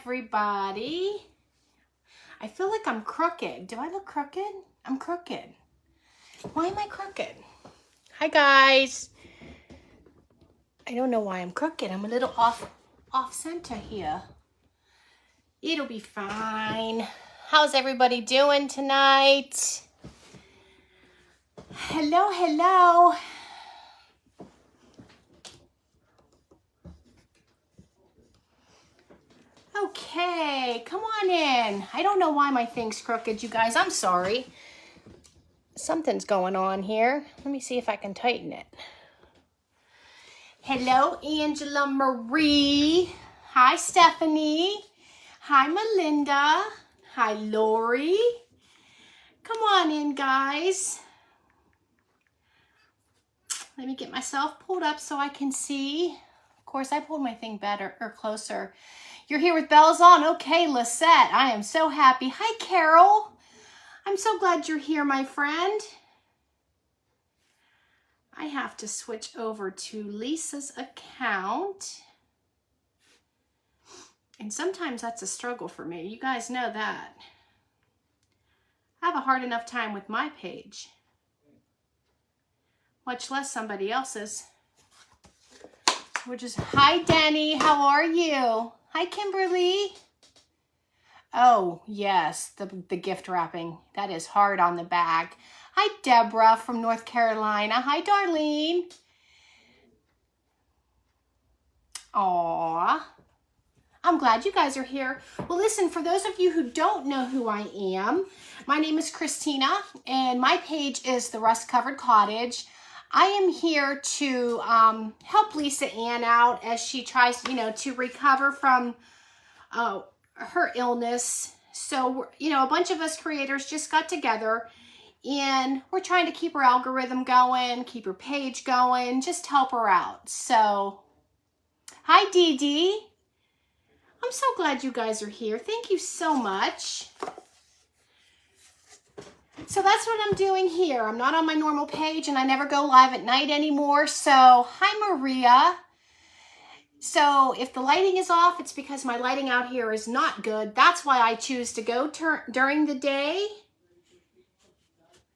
everybody. I feel like I'm crooked. Do I look crooked? I'm crooked. Why am I crooked? Hi, guys. I don't know why I'm crooked. I'm a little off center here. It'll be fine. How's everybody doing tonight? Hello, hello. Okay, come on in. I don't know why my thing's crooked, you guys. I'm sorry. Something's going on here. Let me see if I can tighten it. Hello, Angela Marie. Hi, Stephanie. Hi, Melinda. Hi, Lori. Come on in, guys. Let me get myself pulled up so I can see. Of course, I pulled my thing better or closer. You're here with bells on. Okay, Lisette. I am so happy. Hi, Carol. I'm so glad you're here, my friend. I have to switch over to Lisa's account. And sometimes that's a struggle for me. You guys know that. I have a hard enough time with my page, much less somebody else's. So we're just, hi, Denny. How are you? Hi, Kimberly. Oh, yes, the gift wrapping. That is hard on the back. Hi, Deborah from North Carolina. Hi, Darlene. Aw. I'm glad you guys are here. Well, listen, for those of you who don't know who I am, my name is Christina, and my page is The Rust Covered Cottage. I am here to help Lisa Ann out as she tries, to recover from her illness. So, a bunch of us creators just got together and we're trying to keep her algorithm going, keep her page going, just help her out. So, hi, Dee Dee. I'm so glad you guys are here. Thank you so much. So that's what I'm doing here. I'm not on my normal page and I never go live at night anymore. So, hi, Maria. So if the lighting is off, it's because my lighting out here is not good. That's why I choose to go during the day.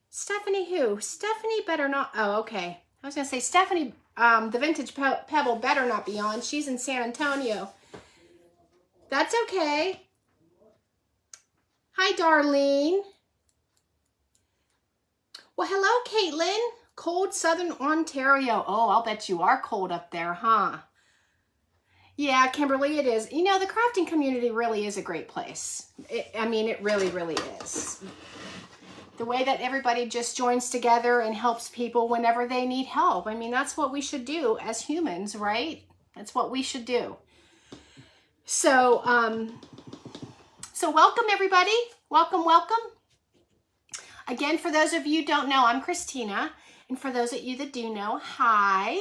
Stephanie who? Stephanie better not. Oh, okay. I was going to say Stephanie, the Vintage Pebble better not be on. She's in San Antonio. That's okay. Hi, Darlene. Well, hello, Caitlin. Cold Southern Ontario. Oh, I'll bet you are cold up there, huh? Yeah, Kimberly, it is. The crafting community really is a great place. It really, really is. The way that everybody just joins together and helps people whenever they need help. That's what we should do as humans, right? That's what we should do. So, welcome, everybody. Welcome, welcome. Again, for those of you who don't know, I'm Christina. And for those of you that do know, hi.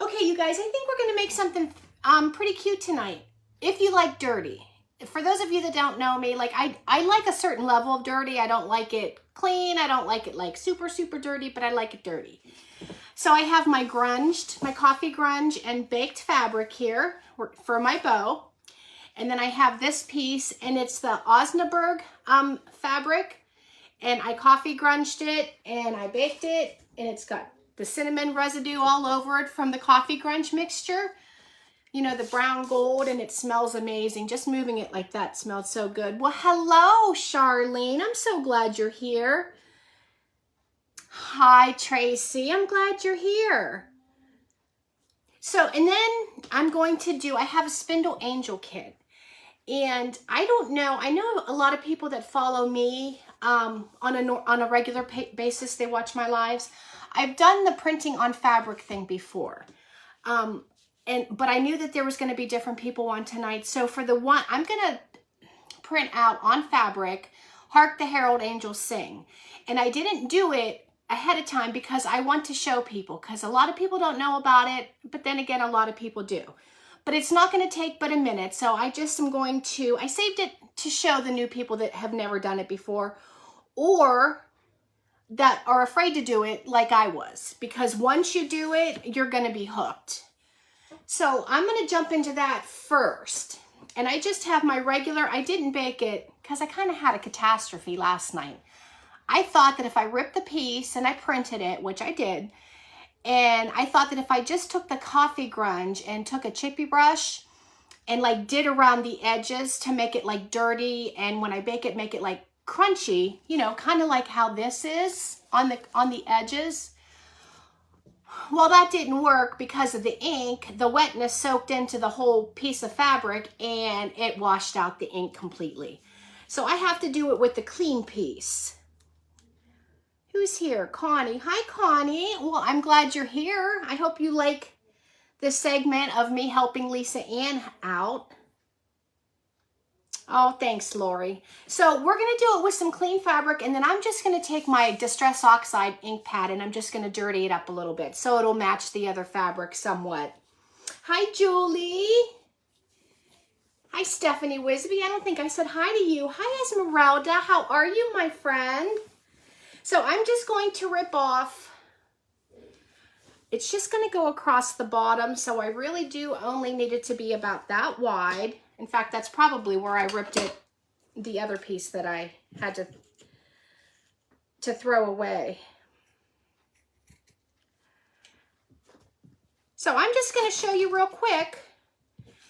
Okay, you guys, I think we're going to make something pretty cute tonight. If you like dirty. For those of you that don't know me, I like a certain level of dirty. I don't like it clean. I don't like it super, super dirty, but I like it dirty. So I have my coffee grunge and baked fabric here for my bow. And then I have this piece, and it's the Osnaburg fabric. And I coffee grunged it, and I baked it, and it's got the cinnamon residue all over it from the coffee grunge mixture. The brown gold, and it smells amazing. Just moving it like that smelled so good. Well, hello, Charlene. I'm so glad you're here. Hi, Tracy. I'm glad you're here. So, and then I have a Spindle Angel kit. And I don't know, I know a lot of people that follow me on a regular basis, they watch my lives. I've done the printing on fabric thing before. But I knew that there was going to be different people on tonight. So for the one, I'm going to print out on fabric, Hark the Herald Angels Sing. And I didn't do it ahead of time because I want to show people, because a lot of people don't know about it, but then again, a lot of people do. But it's not going to take but a minute. So I just am going to, I saved it to show the new people that have never done it before, or that are afraid to do it like I was. Because once you do it, you're going to be hooked. So I'm going to jump into that first. And I just have my regular, I didn't bake it because I kind of had a catastrophe last night. I thought that if I ripped the piece and I printed it, which I did, and I thought that if I just took the coffee grunge and took a chippy brush and like did around the edges to make it like dirty, and when I bake it, make it like crunchy, you know, kind of like how this is on the edges. Well, that didn't work because of the ink. The wetness soaked into the whole piece of fabric and it washed out the ink completely. So I have to do it with the clean piece. Who's here? Connie. Hi, Connie. Well, I'm glad you're here. I hope you like this segment of me helping Lisa Ann out. Oh, thanks, Lori. So we're going to do it with some clean fabric, and then I'm just going to take my Distress Oxide ink pad and I'm just going to dirty it up a little bit so it'll match the other fabric somewhat. Hi, Julie. Hi, Stephanie Wisby. I don't think I said hi to you. Hi, Esmeralda. How are you, my friend? So I'm just going to rip off. It's just going to go across the bottom, so I really do only need it to be about that wide. In fact, that's probably where I ripped it, the other piece that I had to throw away. So I'm just going to show you real quick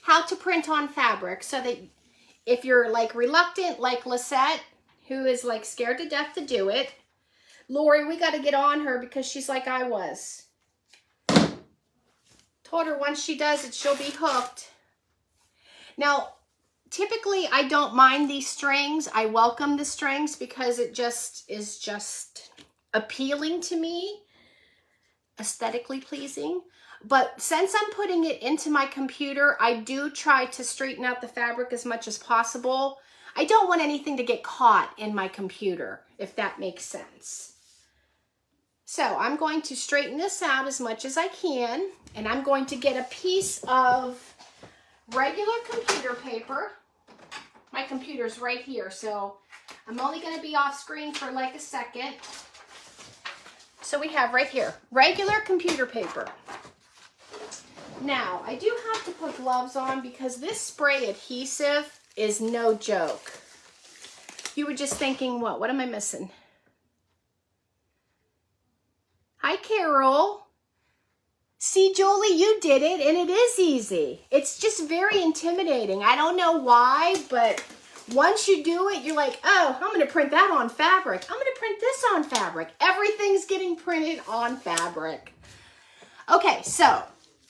how to print on fabric, so that if you're like reluctant, like Lisette, who is like scared to death to do it. Lori, we got to get on her because she's like I was. Told her once she does it, she'll be hooked. Now, typically I don't mind these strings. I welcome the strings because it just is just appealing to me, aesthetically pleasing. But since I'm putting it into my computer, I do try to straighten out the fabric as much as possible. I don't want anything to get caught in my computer, if that makes sense. So I'm going to straighten this out as much as I can, and I'm going to get a piece of regular computer paper. My computer's right here, so I'm only going to be off screen for like a second. So we have right here, regular computer paper. Now, I do have to put gloves on because this spray adhesive is no joke. You were just thinking, what am I missing? Hi, Carol. See, Julie, you did it, and it is easy. It's just very intimidating. I don't know why, but once you do it, you're like, oh, I'm going to print that on fabric. I'm going to print this on fabric. Everything's getting printed on fabric. Okay, so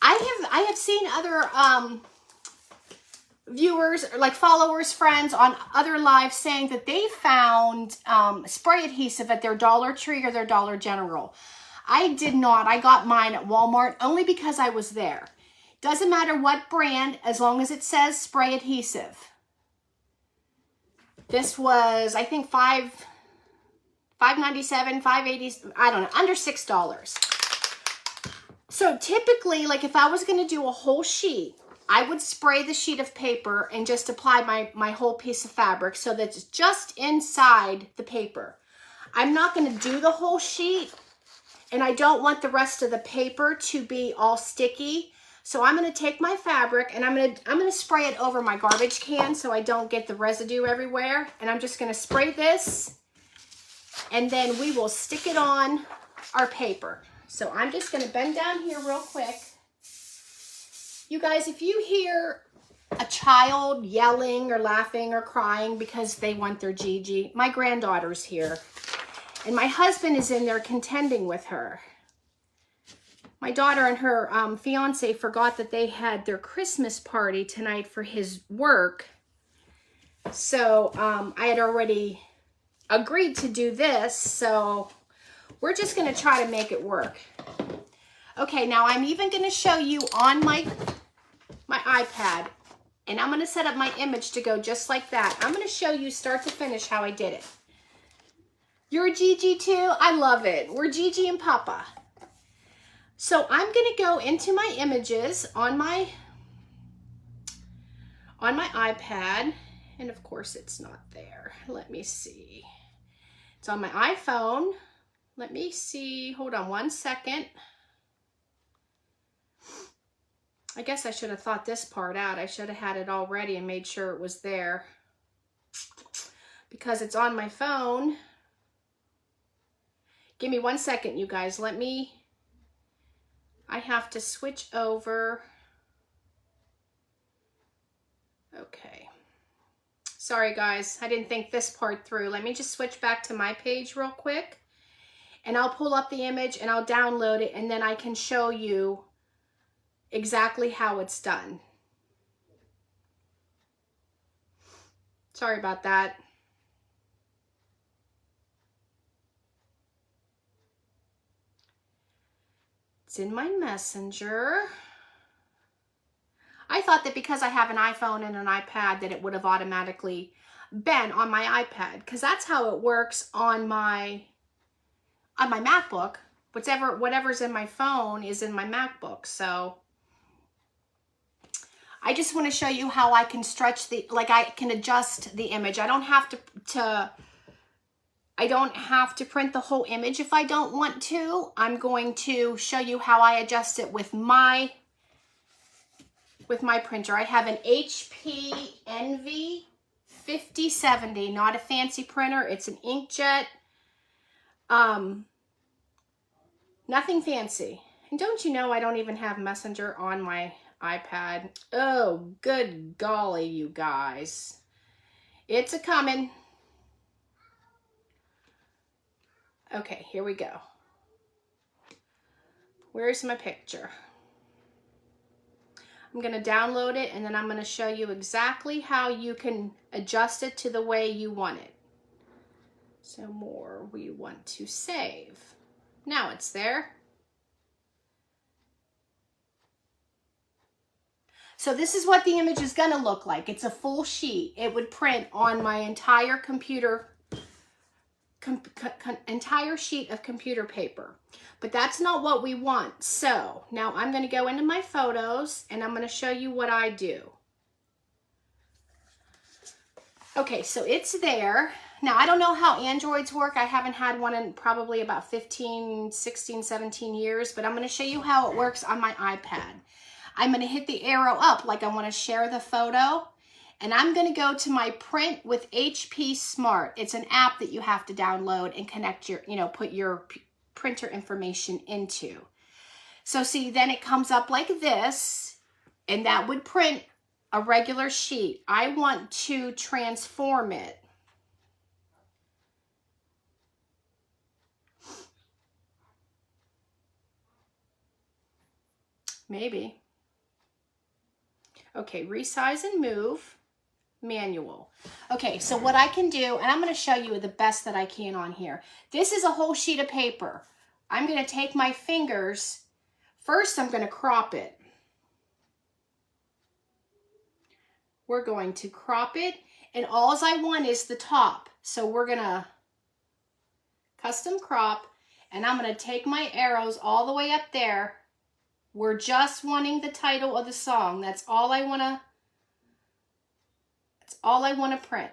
I have seen other viewers, like followers, friends on other lives saying that they found spray adhesive at their Dollar Tree or their Dollar General. I did not. I got mine at Walmart only because I was there. Doesn't matter what brand, as long as it says spray adhesive. This was, I think, $5.97, $5.80, I don't know, under $6. So typically, like if I was going to do a whole sheet, I would spray the sheet of paper and just apply my whole piece of fabric so that it's just inside the paper. I'm not going to do the whole sheet, and I don't want the rest of the paper to be all sticky. So I'm going to take my fabric and I'm going to spray it over my garbage can so I don't get the residue everywhere. And I'm just going to spray this, and then we will stick it on our paper. So I'm just going to bend down here real quick. You guys, if you hear a child yelling or laughing or crying because they want their Gigi, my granddaughter's here. And my husband is in there contending with her. My daughter and her fiance forgot that they had their Christmas party tonight for his work. So I had already agreed to do this. So we're just going to try to make it work. Okay, now I'm even going to show you on my iPad. And I'm going to set up my image to go just like that. I'm going to show you start to finish how I did it. You're a Gigi too? I love it. We're Gigi and Papa. So I'm going to go into my images on my iPad. And of course it's not there. Let me see. It's on my iPhone. Let me see. Hold on one second. I guess I should have thought this part out. I should have had it all ready and made sure it was there. Because it's on my phone. Give me 1 second, you guys. I have to switch over. Okay. Sorry, guys. I didn't think this part through. Let me just switch back to my page real quick. And I'll pull up the image and I'll download it, and then I can show you exactly how it's done. Sorry about that. It's in my messenger. I thought that because I have an iPhone and an iPad that it would have automatically been on my iPad, because that's how it works on my MacBook. Whatever's in my phone is in my MacBook. So I just want to show you how I can stretch I can adjust the image. I don't have to print the whole image if I don't want to. I'm going to show you how I adjust it with my printer. I have an HP Envy 5070, not a fancy printer. It's an inkjet. Nothing fancy. And don't you know I don't even have Messenger on my iPad? Oh, good golly, you guys. It's a coming. Okay, here we go. Where's my picture? I'm going to download it, and then I'm going to show you exactly how you can adjust it to the way you want it. So more, we want to save. Now it's there. So this is what the image is going to look like. It's a full sheet. It would print on my entire computer, entire sheet of computer paper. But that's not what we want. So now I'm going to go into my photos and I'm going to show you what I do. Okay, so it's there. Now, I don't know how Androids work. I haven't had one in probably about 15, 16, 17 years, but I'm going to show you how it works on my iPad. I'm going to hit the arrow up like I want to share the photo, and I'm going to go to my Print with HP Smart. It's an app that you have to download and connect your, put your printer information into. So see, then it comes up like this, and that would print a regular sheet. I want to transform it. Maybe. Okay, resize and move, manual. Okay, so what I can do, and I'm going to show you the best that I can on here. This is a whole sheet of paper. I'm going to take my fingers. First, I'm going to crop it. We're going to crop it, and all I want is the top. So we're going to custom crop, and I'm going to take my arrows all the way up there. We're just wanting the title of the song. That's all I want to print.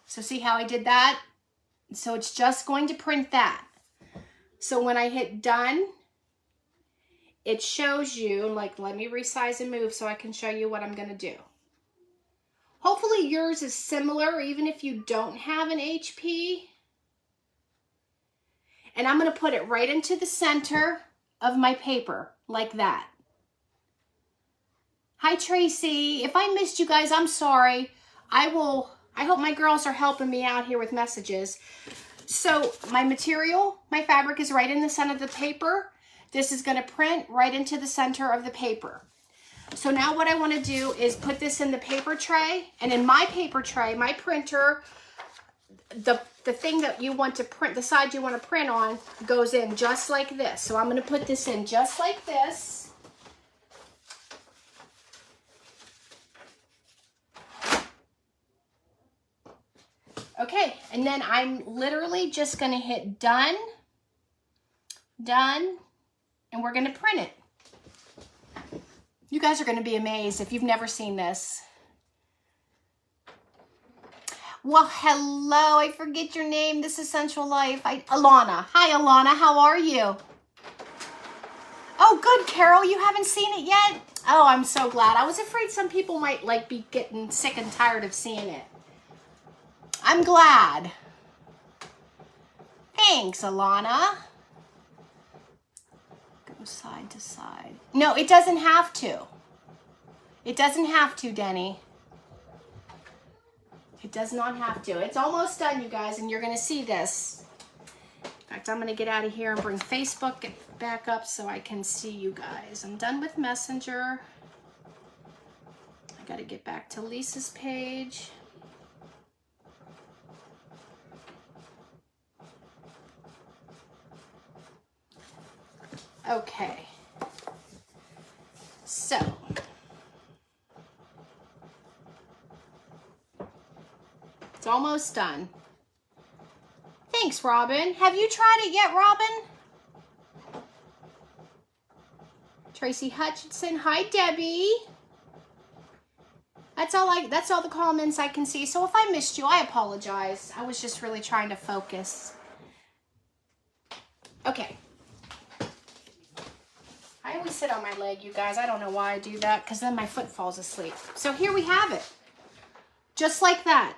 So see how I did that? So it's just going to print that. So when I hit done, it shows you, like, let me resize and move so I can show you what I'm going to do. Hopefully yours is similar, even if you don't have an HP. And I'm going to put it right into the center of my paper, like that. Hi, Tracy. If I missed you guys, I'm sorry. I hope my girls are helping me out here with messages. So my material, my fabric is right in the center of the paper. This is going to print right into the center of the paper. So now what I want to do is put this in the paper tray. And in my paper tray, my printer, the thing that you want to print, the side you want to print on, goes in just like this. So I'm going to put this in just like this. Okay, and then I'm literally just going to hit done, done, and we're going to print it. You guys are going to be amazed if you've never seen this. Well, hello, I forget your name. This is Central Life. Alana. Hi, Alana. How are you? Oh, good, Carol. You haven't seen it yet? Oh, I'm so glad. I was afraid some people might like be getting sick and tired of seeing it. I'm glad. Thanks, Alana. Go side to side. No, it doesn't have to. It doesn't have to, Denny. It does not have to. It's almost done, you guys, and you're going to see this. In fact, I'm going to get out of here and bring Facebook back up so I can see you guys. I'm done with Messenger. I got to get back to Lisa's page. Okay. So. It's almost done. Thanks, Robin. Have you tried it yet, Robin? Tracy Hutchinson. Hi, Debbie. That's all the comments I can see. So if I missed you, I apologize. I was just really trying to focus. Okay. I always sit on my leg, you guys. I don't know why I do that, because then my foot falls asleep. So here we have it. Just like that.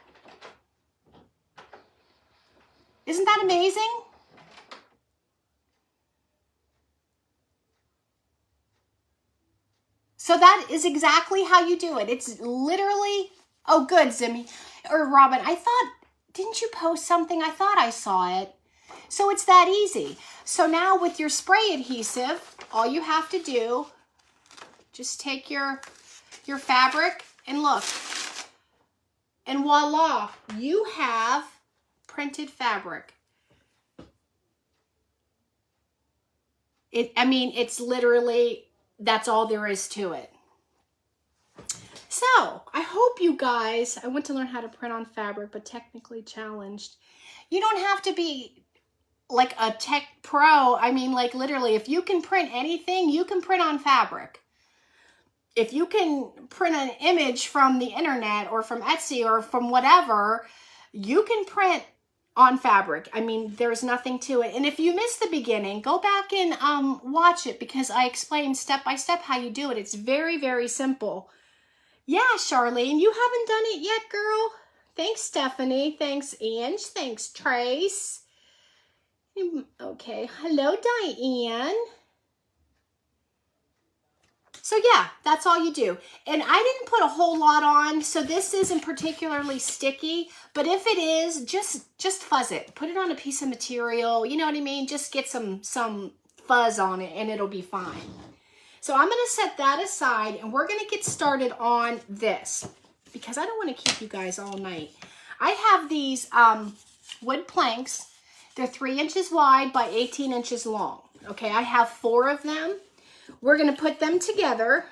Isn't that amazing? So that is exactly how you do it. It's literally, oh good, Zimmy, or Robin, I thought, didn't you post something? I thought I saw it. So it's that easy. So now with your spray adhesive, all you have to do, just take your fabric and look. And voila, you have printed fabric. I mean, it's literally, that's all there is to it. So, I hope you guys, I went to learn how to print on fabric, but technically challenged. You don't have to be like a tech pro. I mean, like literally, if you can print anything, you can print on fabric. If you can print an image from the internet or from Etsy or from whatever, you can print on fabric. I mean, there's nothing to it. And if you missed the beginning, go back and watch it, because I explained step by step how you do it. It's very, very simple. Yeah, Charlene, you haven't done it yet, girl. Thanks, Stephanie. Thanks, Ange. Thanks, Trace. Okay. Hello, Diane. So yeah, that's all you do. And I didn't put a whole lot on, so this isn't particularly sticky, but if it is, just fuzz it. Put it on a piece of material, you know what I mean? Just get some fuzz on it and it'll be fine. So I'm gonna set that aside and we're gonna get started on this, because I don't wanna keep you guys all night. I have these wood planks. They're 3 inches wide by 18 inches long. Okay, I have 4 of them. We're going to put them together.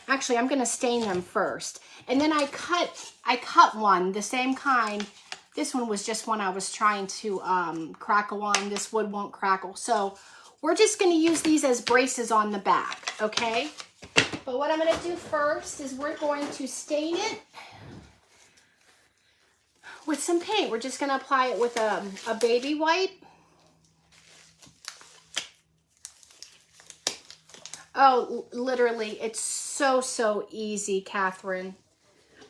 Actually, I'm going to stain them first. And then I cut one, the same kind. This one was just one I was trying to crackle on. This wood won't crackle. So we're just going to use these as braces on the back, okay? But what I'm going to do first is we're going to stain it with some paint. We're just going to apply it with a baby wipe. Oh, literally, it's so easy, Catherine.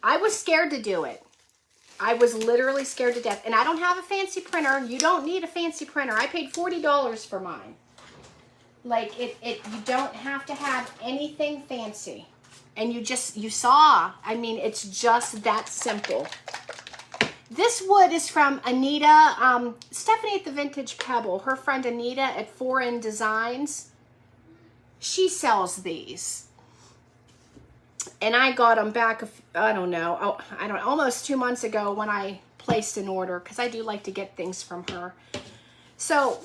I was scared to do it. I was literally scared to death. And I don't have a fancy printer. You don't need a fancy printer. I paid $40 for mine. Like, you don't have to have anything fancy. And you saw, I mean, it's just that simple. This wood is from Anita, Stephanie at the Vintage Pebble. Her friend Anita at 4N Designs. She sells these. And I got them back, I don't know, almost 2 months ago when I placed an order, because I do like to get things from her. So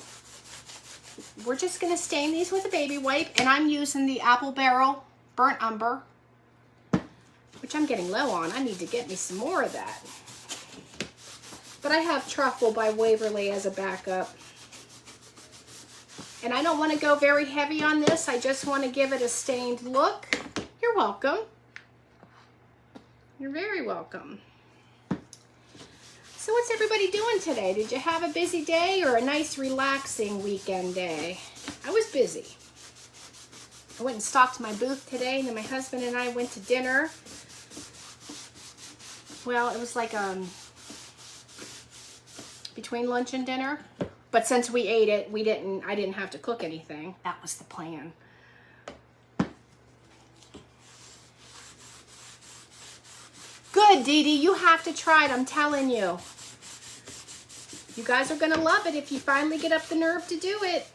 we're just going to stain these with a baby wipe, and I'm using the Apple Barrel Burnt Umber, which I'm getting low on. I need to get me some more of that. But I have Truffle by Waverly as a backup. And I don't want to go very heavy on this. I just want to give it a stained look. You're welcome. You're very welcome. So what's everybody doing today? Did you have a busy day or a nice relaxing weekend day? I was busy. I went and stocked my booth today, and then my husband and I went to dinner. Well, it was like between lunch and dinner. But since we ate it, I didn't have to cook anything. That was the plan. Good, Dee Dee. You have to try it, I'm telling you. You guys are going to love it if you finally get up the nerve to do it.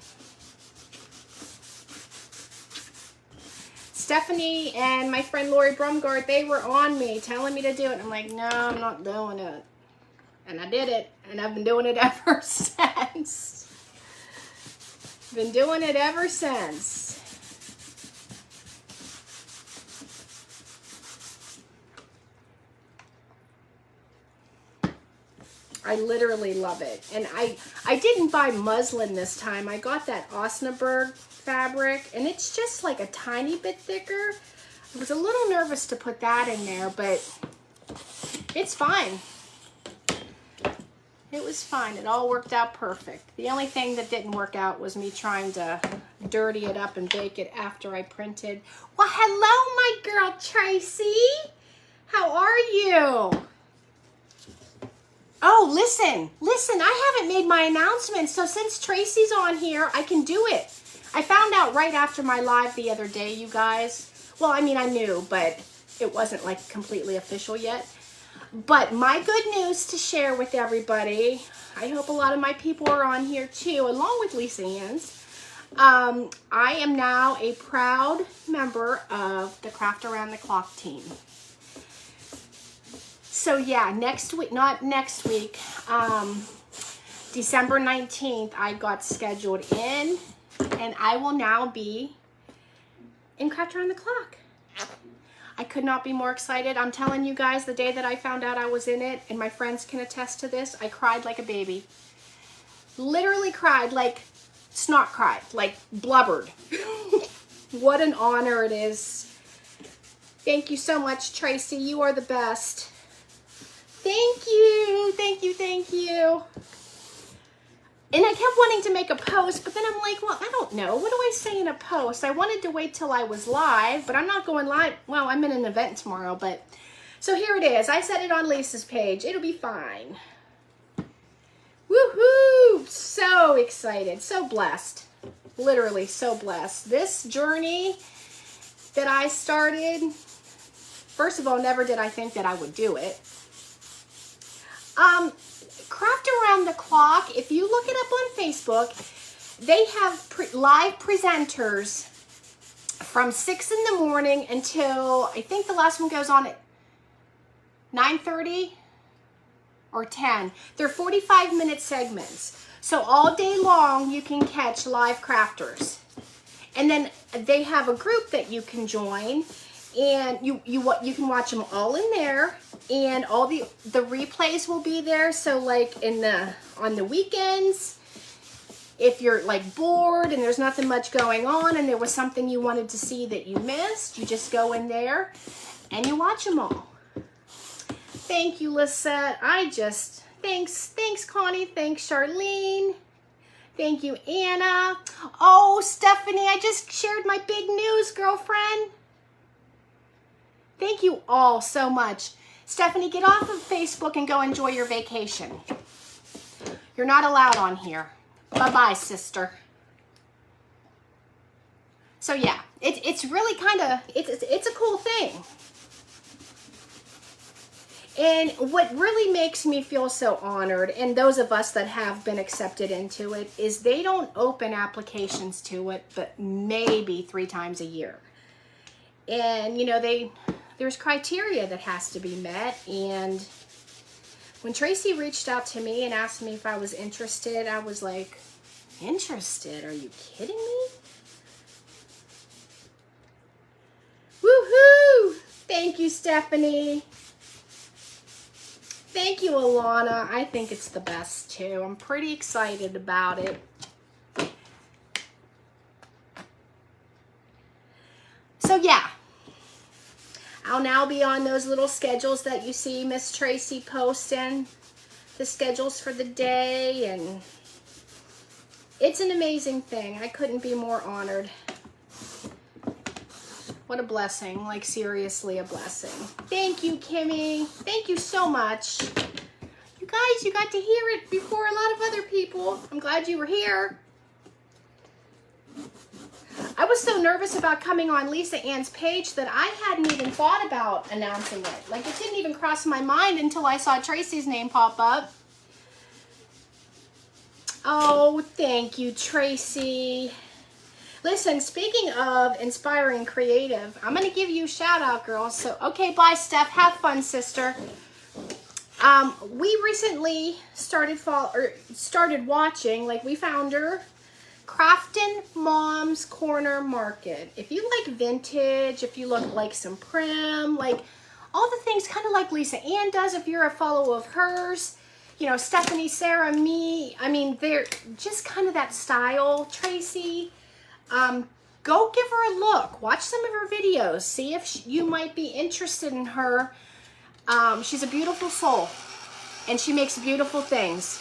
Stephanie and my friend Lori Brumgard, they were on me, telling me to do it. I'm like, no, I'm not doing it. And I did it, and I've been doing it ever since. Been doing it ever since. I literally love it. And I didn't buy muslin this time. I got that Osnaburg fabric, and it's just like a tiny bit thicker. I was a little nervous to put that in there, but it's fine. It was fine. It all worked out perfect. The only thing that didn't work out was me trying to dirty it up and bake it after I printed. Well, hello, my girl Tracy. How are you? Oh, listen, I haven't made my announcement, so since Tracy's on here, I can do it. I found out right after my live the other day, you guys. Well, I mean, I knew, but it wasn't like completely official yet. But my good news to share with everybody, I hope a lot of my people are on here too, along with Lisa Ann's. I am now a proud member of the Craft Around the Clock team. So yeah, next week, not next week, December 19th, I got scheduled in, and I will now be in Craft Around the Clock. I could not be more excited. I'm telling you guys, the day that I found out I was in it, and my friends can attest to this, I cried like a baby. Literally cried, like snot cried, like blubbered. What an honor it is. Thank you so much, Tracy. You are the best. Thank you, thank you, thank you. And I kept wanting to make a post, but then I'm like, well, I don't know. What do I say in a post? I wanted to wait till I was live, but I'm not going live. Well, I'm in an event tomorrow, but so here it is. I set it on Lisa's page. It'll be fine. Woohoo! So excited, so blessed. Literally so blessed. This journey that I started, first of all, never did I think that I would do it. Craft Around the Clock, if you look it up on Facebook, they have live presenters from 6 in the morning until, I think the last one goes on at 9:30 or 10. They're 45-minute segments. So all day long you can catch live crafters. And then they have a group that you can join, and you can watch them all in there, and all the replays will be there. So like on the weekends, if you're like bored and there's nothing much going on and there was something you wanted to see that you missed, you just go in there and you watch them all. Thank you, Lisette. Thanks Connie, thanks Charlene. Thank you, Anna. Oh, Stephanie, I just shared my big news, girlfriend. Thank you all so much. Stephanie, get off of Facebook and go enjoy your vacation. You're not allowed on here. Bye-bye, sister. So yeah, it's really kind of, it's a cool thing. And what really makes me feel so honored, and those of us that have been accepted into it, is they don't open applications to it, but maybe 3 times a year. And you know, there's criteria that has to be met. And when Tracy reached out to me and asked me if I was interested, I was like, interested? Are you kidding me? Woohoo! Thank you, Stephanie. Thank you, Alana. I think it's the best too. I'm pretty excited about it. So yeah, I'll now be on those little schedules that you see Miss Tracy posting, the schedules for the day, and It's an amazing thing. I couldn't be more honored. What a blessing, like seriously a blessing. Thank you, Kimmy. Thank you so much. You guys, you got to hear it before a lot of other people. I'm glad you were here. I was so nervous about coming on Lisa Ann's page that I hadn't even thought about announcing it. Like, it didn't even cross my mind until I saw Tracy's name pop up. Oh, thank you, Tracy. Listen, speaking of inspiring creative, I'm going to give you a shout out, girls. So, okay, bye, Steph. Have fun, sister. We recently started watching, like we found her, Craftin' Mom's Corner Market. If you like vintage, if you look like some prim, like all the things kind of like Lisa Ann does, if you're a follower of hers, you know, Stephanie, Sarah, me, I mean, they're just kind of that style, Tracy. Go give her a look. Watch some of her videos. See if you might be interested in her. She's a beautiful soul, and she makes beautiful things.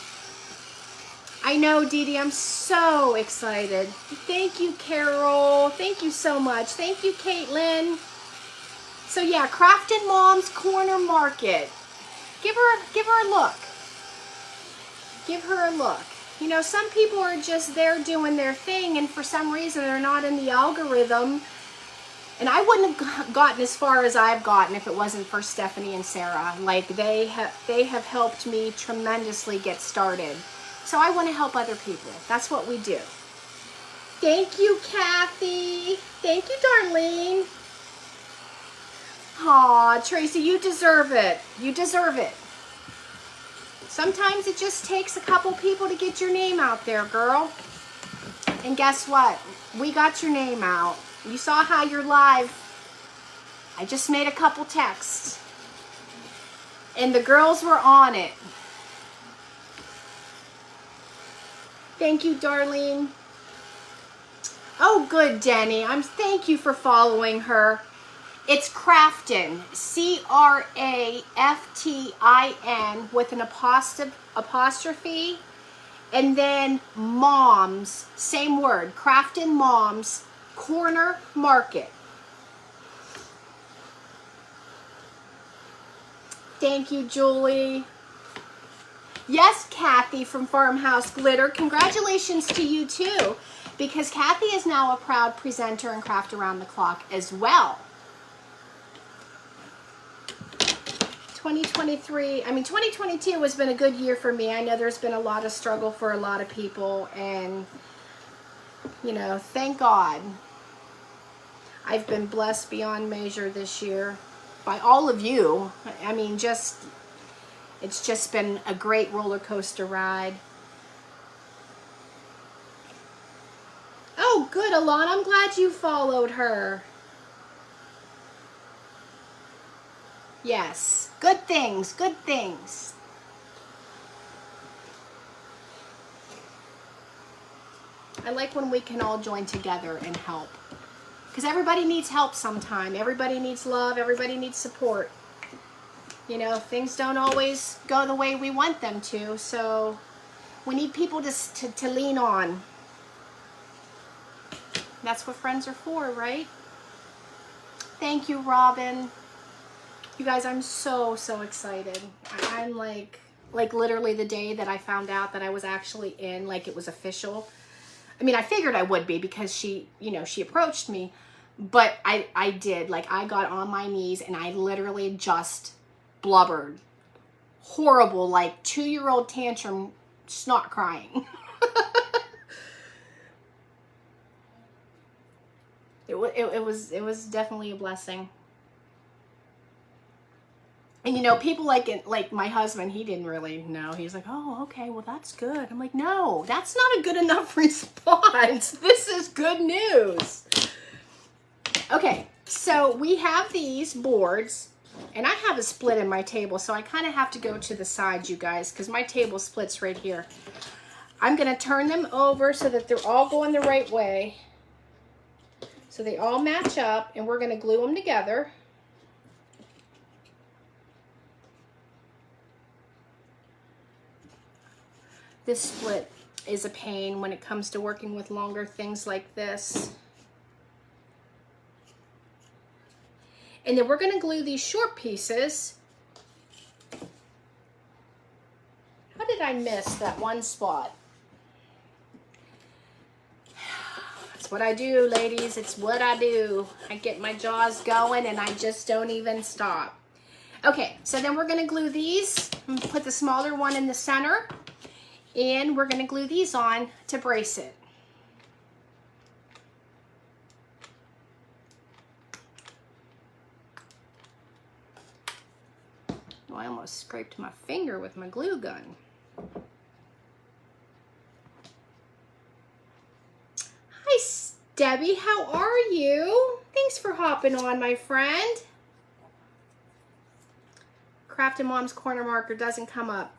I know, Dee Dee, I'm so excited. Thank you, Carol. Thank you so much. Thank you, Caitlin. So yeah, Craftin' Mom's Corner Market. Give her a look. Give her a look. You know, some people are just there doing their thing, and for some reason they're not in the algorithm. And I wouldn't have gotten as far as I've gotten if it wasn't for Stephanie and Sarah. Like, they have helped me tremendously get started. So I want to help other people. That's what we do. Thank you, Kathy. Thank you, Darlene. Aw, Tracy, you deserve it. You deserve it. Sometimes it just takes a couple people to get your name out there, girl. And guess what? We got your name out. You saw how you're live. I just made a couple texts. And the girls were on it. Thank you, Darlene. Oh, good, Denny. Thank you for following her. It's Craftin, C-R-A-F-T-I-N with an apostrophe, and then Moms, same word, Craftin' Mom's Corner Market. Thank you, Julie. Yes, Kathy from Farmhouse Glitter. Congratulations to you too, because Kathy is now a proud presenter in Craft Around the Clock as well. 2022 has been a good year for me. I know there's been a lot of struggle for a lot of people, and you know, thank God I've been blessed beyond measure this year by all of you. I mean, it's just been a great roller coaster ride. Oh, good, Alana. I'm glad you followed her. Yes, good things, good things. I like when we can all join together and help. Because everybody needs help sometime. Everybody needs love. Everybody needs support. You know, things don't always go the way we want them to. So we need people to lean on. That's what friends are for, right? Thank you, Robin. You guys, I'm so excited. I'm like literally the day that I found out that I was actually in, like it was official. I mean, I figured I would be because she, you know, she approached me, but I did. Like, I got on my knees and I literally just blubbered. Horrible, like 2-year-old tantrum, snot crying. It was definitely a blessing. And you know, people like my husband, he didn't really know. He's like, oh, okay, well, that's good. I'm like, no, that's not a good enough response. This is good news. Okay, so we have these boards, and I have a split in my table, so I kind of have to go to the side, you guys, because my table splits right here. I'm going to turn them over so that they're all going the right way. So they all match up, and we're going to glue them together. This split is a pain when it comes to working with longer things like this. And then we're going to glue these short pieces. How did I miss that one spot? It's what I do, ladies. It's what I do. I get my jaws going and I just don't even stop. Okay, so then we're going to glue these. I'm going to put the smaller one in the center. And we're going to glue these on to brace it. Oh, I almost scraped my finger with my glue gun. Hi, Debbie. How are you? Thanks for hopping on, my friend. Crafted Mom's Corner marker doesn't come up.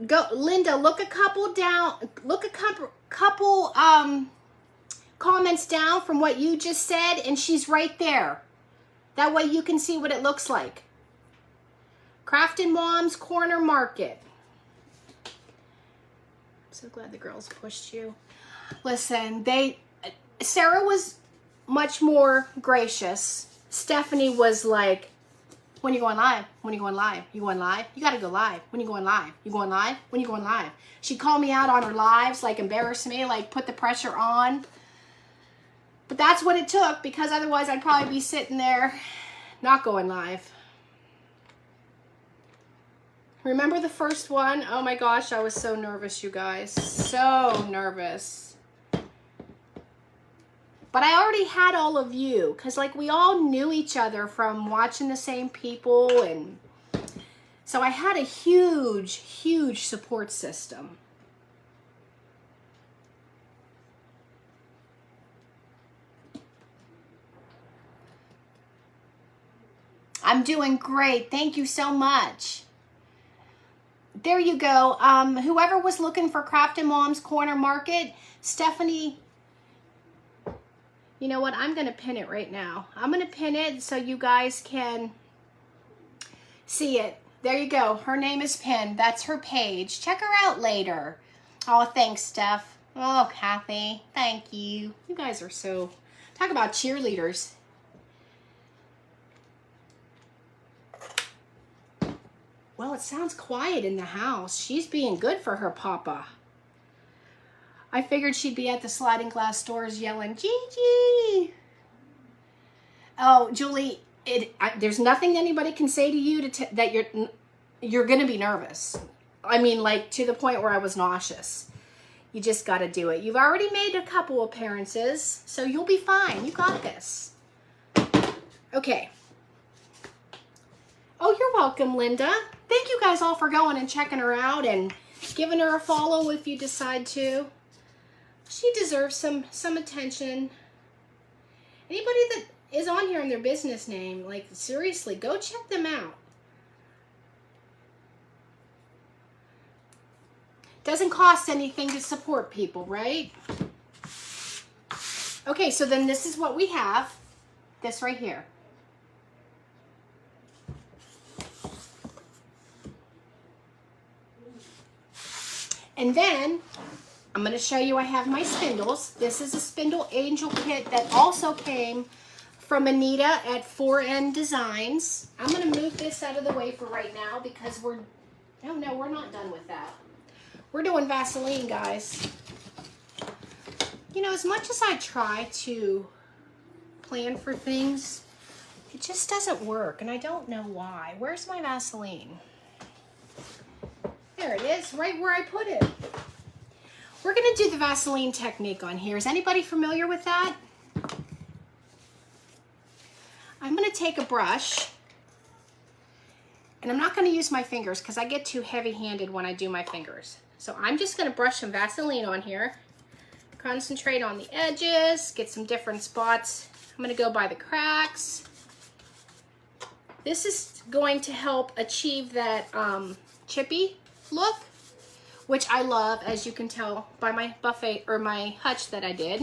Go, Linda. Look a couple down. Look a couple comments down from what you just said, and she's right there. That way you can see what it looks like. Crafted Mom's Corner Market. I'm so glad the girls pushed you. Listen, Sarah was much more gracious. Stephanie was like, when are you going live? When are you going live? You going live? You got to go live. When are you going live? You going live? When are you going live? She'd call me out on her lives, like embarrass me, like put the pressure on. But that's what it took, because otherwise I'd probably be sitting there not going live. Remember the first one? Oh my gosh, I was so nervous, you guys. So nervous. But I already had all of you, because like we all knew each other from watching the same people, and so I had a huge, huge support system. I'm doing great. Thank you so much. There you go. Whoever was looking for Crafted Mom's Corner Market, Stephanie, you know what? I'm going to pin it right now. I'm going to pin it so you guys can see it. There you go. Her name is pinned. That's her page. Check her out later. Oh, thanks, Steph. Oh, Kathy. Thank you. You guys are so... Talk about cheerleaders. Well, it sounds quiet in the house. She's being good for her papa. I figured she'd be at the sliding glass doors yelling, Gigi. Oh, Julie, there's nothing anybody can say to you that you're going to be nervous. I mean, like to the point where I was nauseous. You just got to do it. You've already made a couple appearances, so you'll be fine. You got this. Okay. Oh, you're welcome, Linda. Thank you guys all for going and checking her out and giving her a follow if you decide to. She deserves some attention. Anybody that is on here in their business name, like seriously, go check them out. Doesn't cost anything to support people, right? Okay, so then this is what we have. This right here. And then I'm going to show you I have my spindles. This is a Spindle Angel kit that also came from Anita at 4N Designs. I'm going to move this out of the way for right now because we're not done with that. We're doing Vaseline, guys. You know, as much as I try to plan for things, it just doesn't work, and I don't know why. Where's my Vaseline? There it is, right where I put it. We're going to do the Vaseline technique on here. Is anybody familiar with that? I'm going to take a brush, and I'm not going to use my fingers because I get too heavy-handed when I do my fingers. So I'm just going to brush some Vaseline on here, concentrate on the edges, get some different spots. I'm going to go by the cracks. This is going to help achieve that chippy look, which I love, as you can tell by my buffet or my hutch that I did.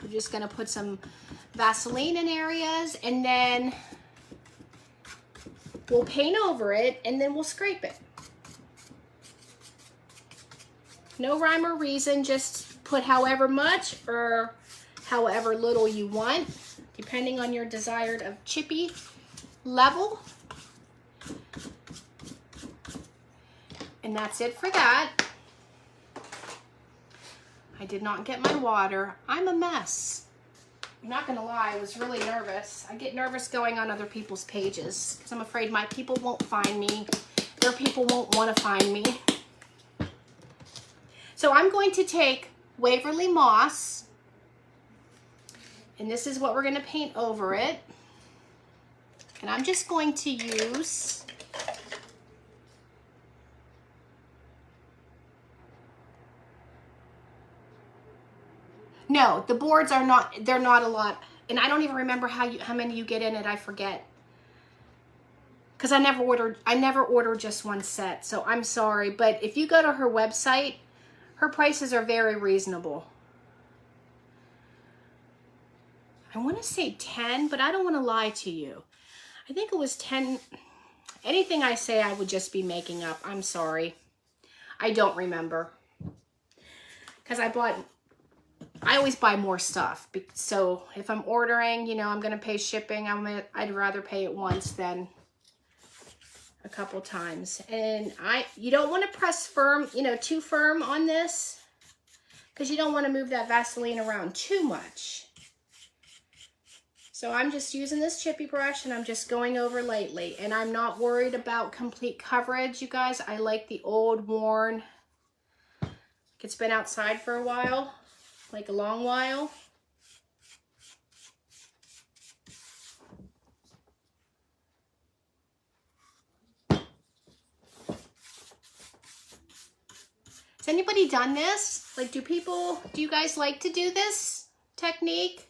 We're just gonna put some Vaseline in areas, and then We'll paint over it and then we'll scrape it. No rhyme or reason, just put however much or however little you want, depending on your desired of chippy level. And that's it for that. I did not get my water. I'm a mess. I'm not gonna lie, I was really nervous. I get nervous going on other people's pages because I'm afraid my people won't find me. Their people won't want to find me. So I'm going to take Waverly Moss, and this is what we're going to paint over it. And I'm just going to use no, the boards are not, they're not a lot. And I don't even remember how many you get in it, I forget. Because I never ordered just one set, so I'm sorry. But if you go to her website, her prices are very reasonable. I want to say 10, but I don't want to lie to you. I think it was 10. Anything I say, I would just be making up. I'm sorry. I don't remember. Because I always buy more stuff. So if I'm ordering, you know, I'm going to pay shipping. I'd rather pay it once than a couple times. And you don't want to press firm, you know, too firm on this, because you don't want to move that Vaseline around too much. So I'm just using this chippy brush and I'm just going over lightly, and I'm not worried about complete coverage, you guys. I like the old worn, it's been outside for a while, like a long while. Has anybody done this? Like, do you guys like to do this technique?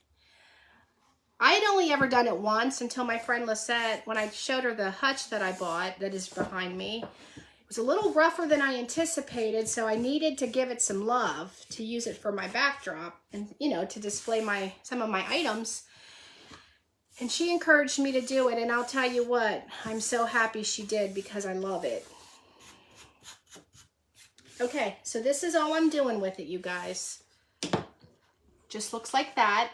I had only ever done it once until my friend Lisette, when I showed her the hutch that I bought that is behind me. It was a little rougher than I anticipated, so I needed to give it some love to use it for my backdrop and, you know, to display some of my items. And she encouraged me to do it, and I'll tell you what, I'm so happy she did because I love it. Okay, so this is all I'm doing with it, you guys. Just looks like that.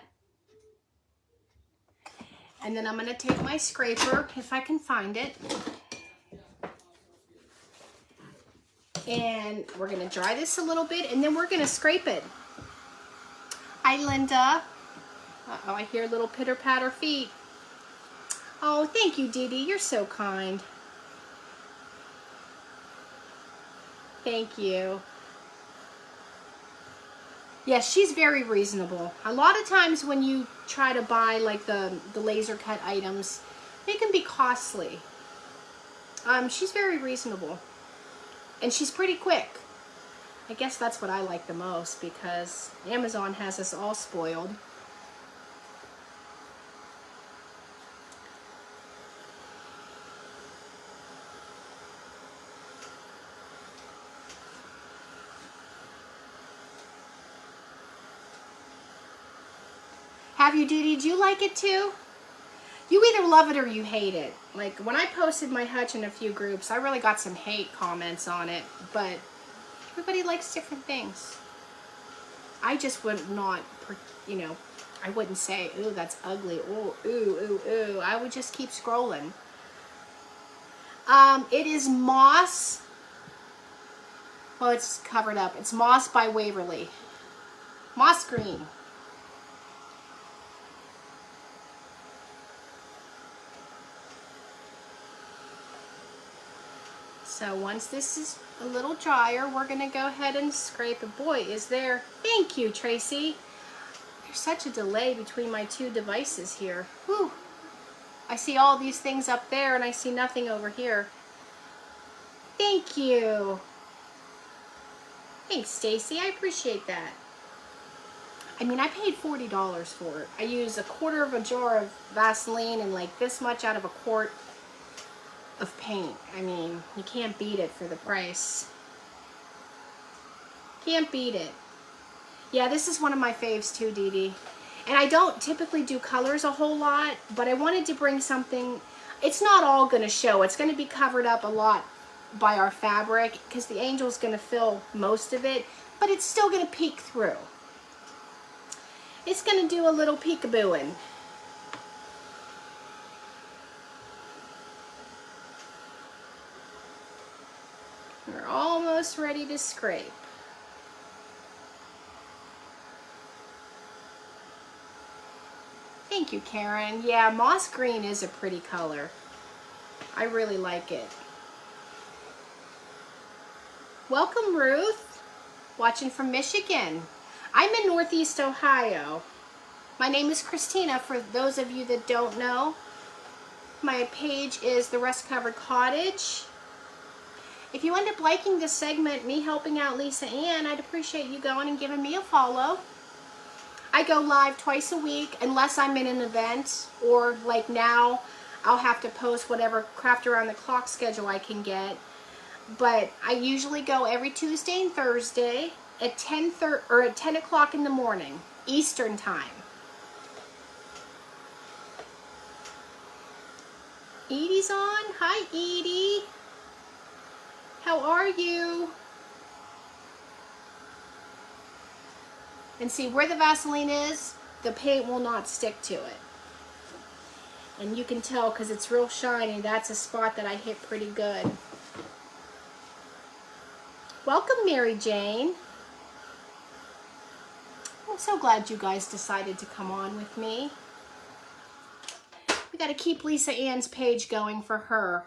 And then I'm going to take my scraper, if I can find it. And we're going to dry this a little bit, and then we're going to scrape it. Hi, Linda. Uh-oh, I hear little pitter-patter feet. Oh, thank you, Dee Dee. You're so kind. Thank you. Yes, she's very reasonable. A lot of times when you try to buy like the laser cut items, they can be costly. She's very reasonable. And she's pretty quick. I guess that's what I like the most, because Amazon has us all spoiled. Have you, Dee Dee? Do you like it too? You either love it or you hate it. Like, when I posted my hutch in a few groups, I really got some hate comments on it, but everybody likes different things. I just would not, you know, I wouldn't say, ooh, that's ugly, ooh, ooh, ooh, ooh. I would just keep scrolling. It is Moss. Well, it's covered up. It's Moss by Waverly. Moss green. So once this is a little drier, we're going to go ahead and scrape it. Boy, is there... Thank you, Tracy. There's such a delay between my two devices here. Whew. I see all these things up there and I see nothing over here. Thank you. Thanks, Stacy. I appreciate that. I mean, I paid $40 for it. I used a quarter of a jar of Vaseline and like this much out of a quart of paint. I mean, you can't beat it for the price. Can't beat it. Yeah, this is one of my faves too, Dee Dee. And I don't typically do colors a whole lot, but I wanted to bring something. It's not all going to show. It's going to be covered up a lot by our fabric because the angel's going to fill most of it, but it's still going to peek through. It's going to do a little peekabooing. We're almost ready to scrape. Thank you, Karen. Yeah, moss green is a pretty color. I really like it. Welcome, Ruth. Watching from Michigan. I'm in Northeast Ohio. My name is Christina. For those of you that don't know, my page is The Rust Covered Cottage. If you end up liking this segment, me helping out Lisa Ann, I'd appreciate you going and giving me a follow. I go live twice a week unless I'm in an event, or like now I'll have to post whatever craft around the clock schedule I can get. But I usually go every Tuesday and Thursday at 10 o'clock in the morning, Eastern time. Edie's on. Hi, Edie. How are you? And see where the Vaseline is, the paint will not stick to it. And you can tell because it's real shiny, that's a spot that I hit pretty good. Welcome, Mary Jane. I'm so glad you guys decided to come on with me. We got to keep Lisa Ann's page going for her.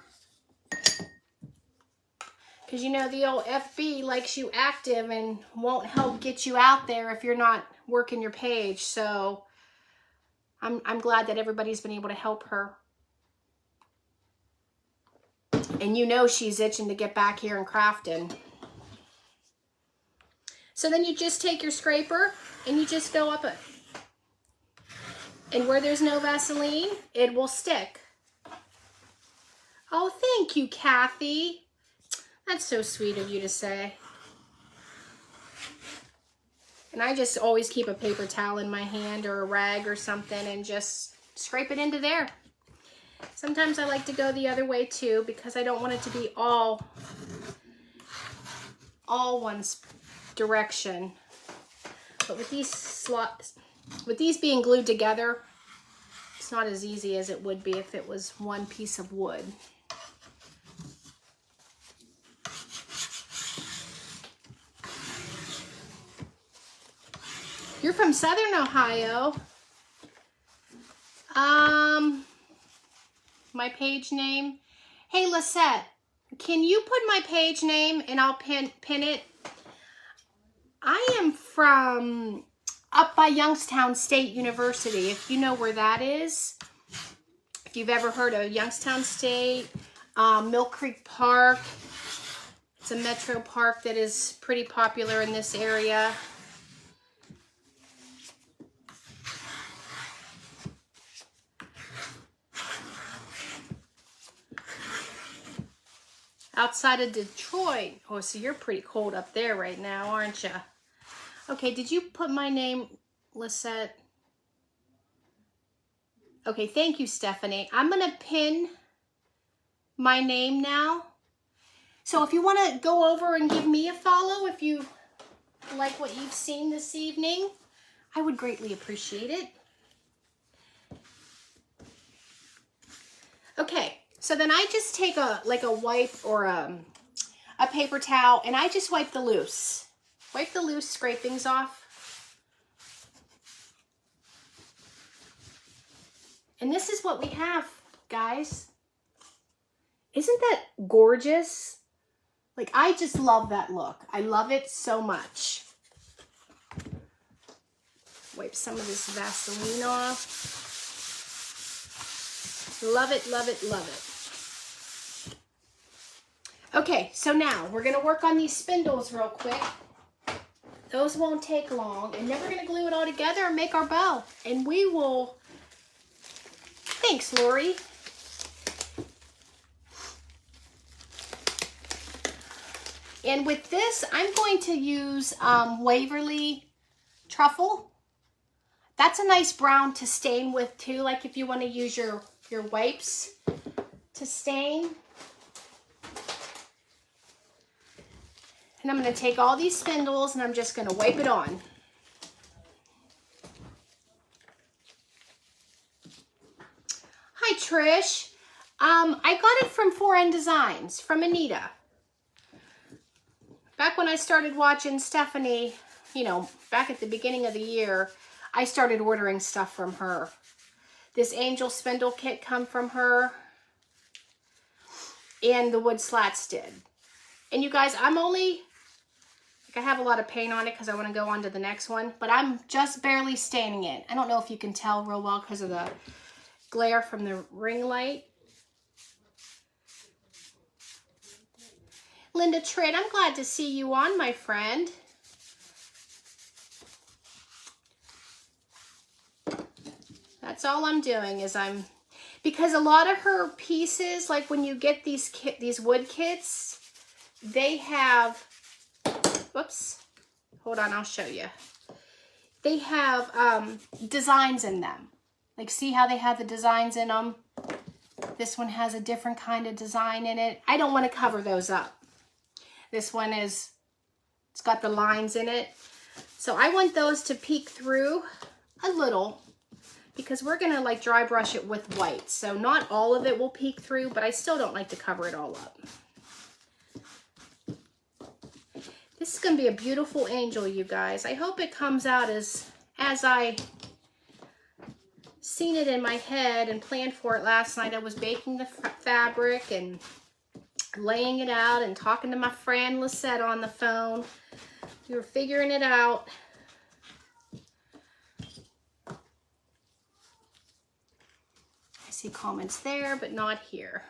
Because you know the old FB likes you active and won't help get you out there if you're not working your page. So I'm glad that everybody's been able to help her. And you know she's itching to get back here and crafting. So then you just take your scraper and you just go up it. And where there's no Vaseline, it will stick. Oh, thank you, Kathy. That's so sweet of you to say. And I just always keep a paper towel in my hand or a rag or something and just scrape it into there. Sometimes I like to go the other way too because I don't want it to be all one direction. But with these being glued together, it's not as easy as it would be if it was one piece of wood. You're from Southern Ohio. My page name. Hey, Lisette, can you put my page name and I'll pin it? I am from up by Youngstown State University, if you know where that is. If you've ever heard of Youngstown State, Mill Creek Park. It's a metro park that is pretty popular in this area. Outside of Detroit. Oh, so you're pretty cold up there right now, aren't you? Okay, did you put my name, Lisette? Okay, thank you, Stephanie. I'm going to pin my name now. So if you want to go over and give me a follow, if you like what you've seen this evening, I would greatly appreciate it. Okay. So then I just take a wipe or a paper towel and I just wipe the loose scrapings off. And this is what we have, guys. Isn't that gorgeous? Like, I just love that look. I love it so much. Wipe some of this Vaseline off. Love it, love it, love it. Okay, so now we're going to work on these spindles real quick. Those won't take long. And then we're going to glue it all together and make our bow. And we will... Thanks, Lori. And with this, I'm going to use Waverly Truffle. That's a nice brown to stain with too, like if you want to use your wipes. to stain. And I'm going to take all these spindles and I'm just going to wipe it on. Hi, Trish. I got it from 4N Designs, from Anita. Back when I started watching Stephanie, you know, back at the beginning of the year, I started ordering stuff from her. This Angel Spindle kit come from her. And the wood slats did. And you guys, I'm only, like, I have a lot of paint on it because I want to go on to the next one. But I'm just barely staining it. I don't know if you can tell real well because of the glare from the ring light. Linda Tritt, I'm glad to see you on, my friend. That's all I'm doing is because a lot of her pieces, like when you get these wood kits, they have, whoops, hold on, I'll show you. They have designs in them. Like, see how they have the designs in them? This one has a different kind of design in it. I don't want to cover those up. This one it's got the lines in it. So I want those to peek through a little because we're going to like dry brush it with white. So not all of it will peek through, but I still don't like to cover it all up. This is going to be a beautiful angel, you guys. I hope it comes out as I seen it in my head and planned for it last night. I was baking the fabric and laying it out and talking to my friend Lisette on the phone. We were figuring it out. I see comments there, but not here.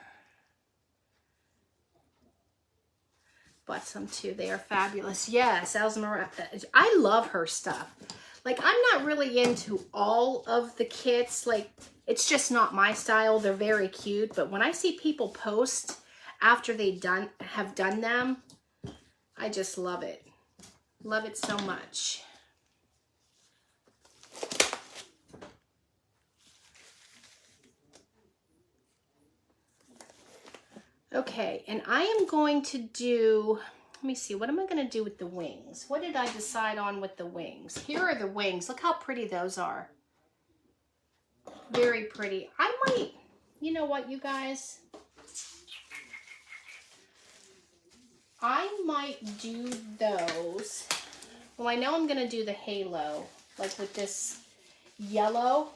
Bought some too. They are fabulous. Yes, Elsmara. I love her stuff. Like, I'm not really into all of the kits. Like, it's just not my style. They're very cute. But when I see people post after they have done them, I just love it. Love it so much. Okay, and I am going to do, let me see, what am I going to do with the wings? What did I decide on with the wings? Here are the wings. Look how pretty those are. Very pretty. I might, you know what, you guys? I might do those. Well, I know I'm going to do the halo, like with this yellow.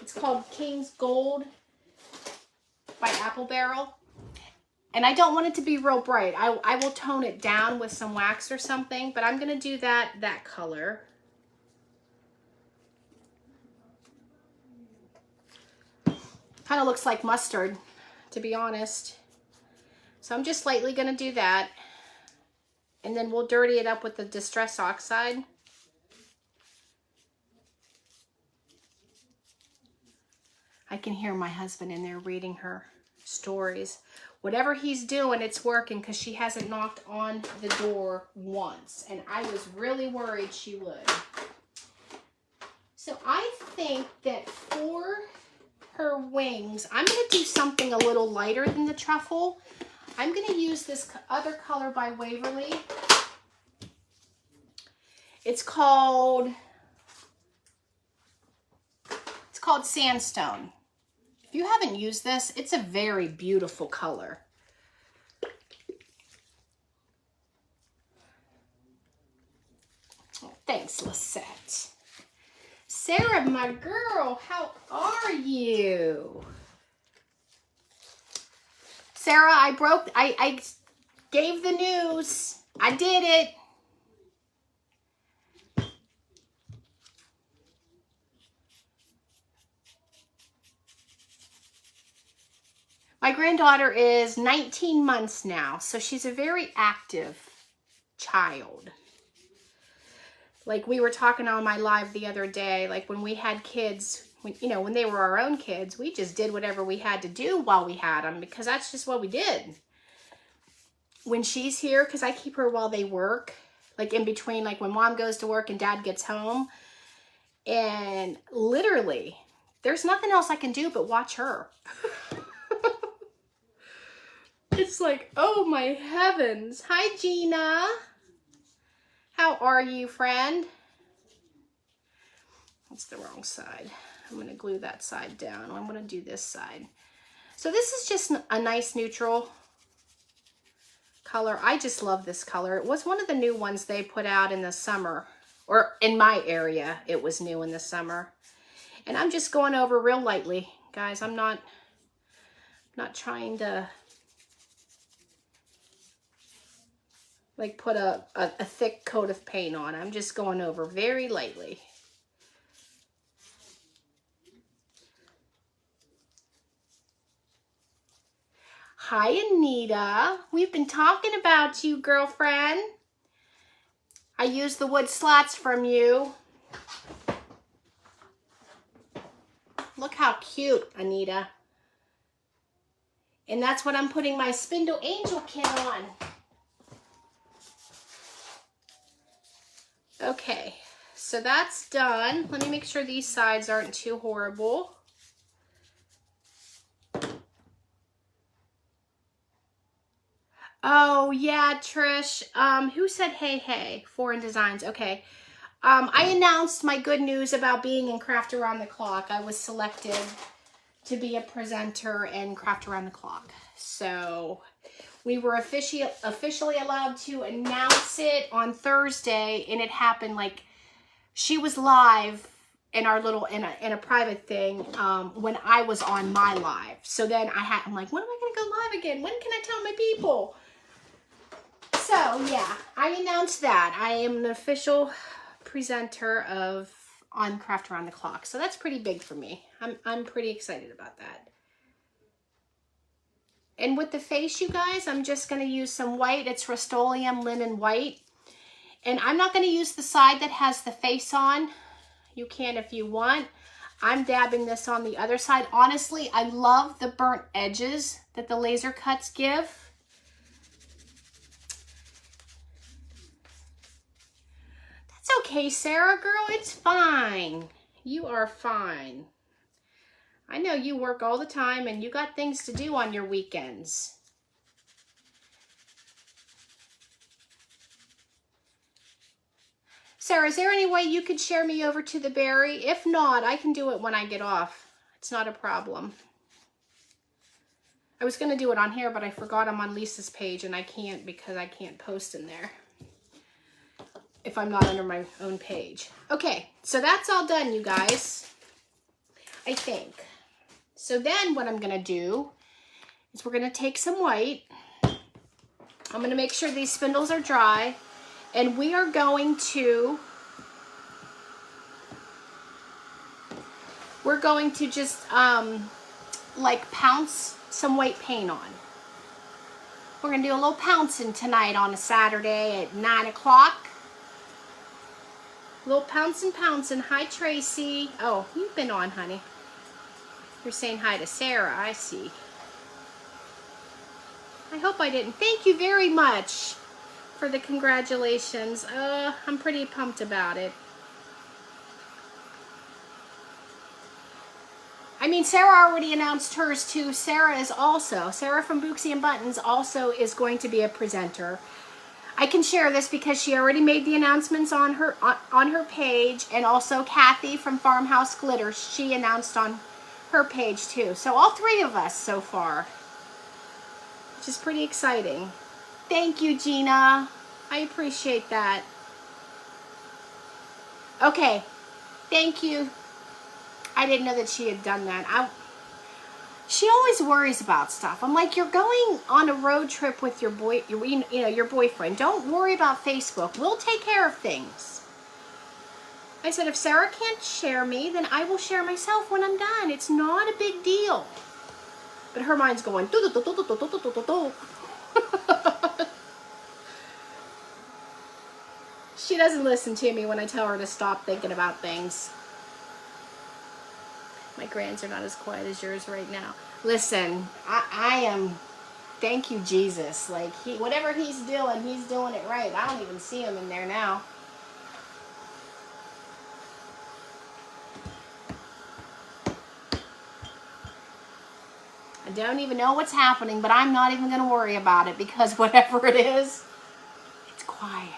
It's called King's Gold by Apple Barrel. And I don't want it to be real bright. I will tone it down with some wax or something, but I'm going to do that color. Kind of looks like mustard, to be honest. So I'm just slightly going to do that. And then we'll dirty it up with the Distress Oxide. I can hear my husband in there reading her stories. Whatever he's doing, it's working because she hasn't knocked on the door once. And I was really worried she would. So I think that for her wings, I'm going to do something a little lighter than the truffle. I'm going to use this other color by Waverly. It's called Sandstone. If you haven't used this, it's a very beautiful color. Oh, thanks, Lisette. Sarah, my girl, how are you? Sarah, I gave the news. I did it. My granddaughter is 19 months now, so she's a very active child. Like we were talking on my live the other day, like when we had kids, when they were our own kids, we just did whatever we had to do while we had them because that's just what we did. When she's here, because I keep her while they work, like in between, like when mom goes to work and dad gets home, and literally, there's nothing else I can do but watch her. It's like, oh my heavens. Hi, Gina. How are you, friend? That's the wrong side. I'm going to glue that side down. I'm going to do this side. So this is just a nice neutral color. I just love this color. It was one of the new ones they put out in the summer, or in my area, it was new in the summer. And I'm just going over real lightly, guys. I'm not trying to like put a thick coat of paint on. I'm just going over very lightly. Hi, Anita. We've been talking about you, girlfriend. I used the wood slats from you. Look how cute, Anita. And that's what I'm putting my Spindle Angel kit on. Okay, so that's done. Let me make sure these sides aren't too horrible. Oh, yeah, Trish. Who said hey, hey? Foreign Designs. Okay. I announced my good news about being in Craft Around the Clock. I was selected to be a presenter in Craft Around the Clock. So we were officially allowed to announce it on Thursday, and it happened like she was live in our little in a private thing when I was on my live. So then I'm like, when am I gonna go live again? When can I tell my people? So yeah, I announced that I am an official presenter on Craft Around the Clock. So that's pretty big for me. I'm pretty excited about that. And with the face, you guys, I'm just going to use some white. It's Rust-Oleum Linen White. And I'm not going to use the side that has the face on. You can if you want. I'm dabbing this on the other side. Honestly, I love the burnt edges that the laser cuts give. That's okay, Sarah, girl. It's fine. You are fine. I know you work all the time and you got things to do on your weekends. Sarah, is there any way you could share me over to the berry? If not, I can do it when I get off. It's not a problem. I was going to do it on here, but I forgot I'm on Lisa's page and I can't because I can't post in there if I'm not under my own page. Okay, so that's all done, you guys, I think. So then what I'm going to do is we're going to take some white. I'm going to make sure these spindles are dry. And we are going to just like pounce some white paint on. We're going to do a little pouncing tonight on a Saturday at 9 o'clock. A little pouncing. Hi, Tracy. Oh, you've been on, honey. You're saying hi to Sarah, I see. I hope I didn't. Thank you very much for the congratulations. I'm pretty pumped about it. I mean, Sarah already announced hers too. Sarah from Booksy and Buttons also is going to be a presenter. I can share this because she already made the announcements on her page, and also Kathy from Farmhouse Glitter, she announced on her page too. So all three of us so far, which is pretty exciting. Thank you, Gina. I appreciate that. Okay, thank you. I didn't know that she had done that. She always worries about stuff. I'm like, you're going on a road trip with your boyfriend. Don't worry about Facebook. We'll take care of things. I said, if Sarah can't share me, then I will share myself when I'm done. It's not a big deal. But her mind's going, do, do, do, do, do, do, do, do, do. She doesn't listen to me when I tell her to stop thinking about things. My grands are not as quiet as yours right now. Listen, I am, thank you, Jesus. Like, whatever he's doing it right. I don't even see him in there now. don't even know what's happening, but I'm not even going to worry about it because whatever it is, it's quiet.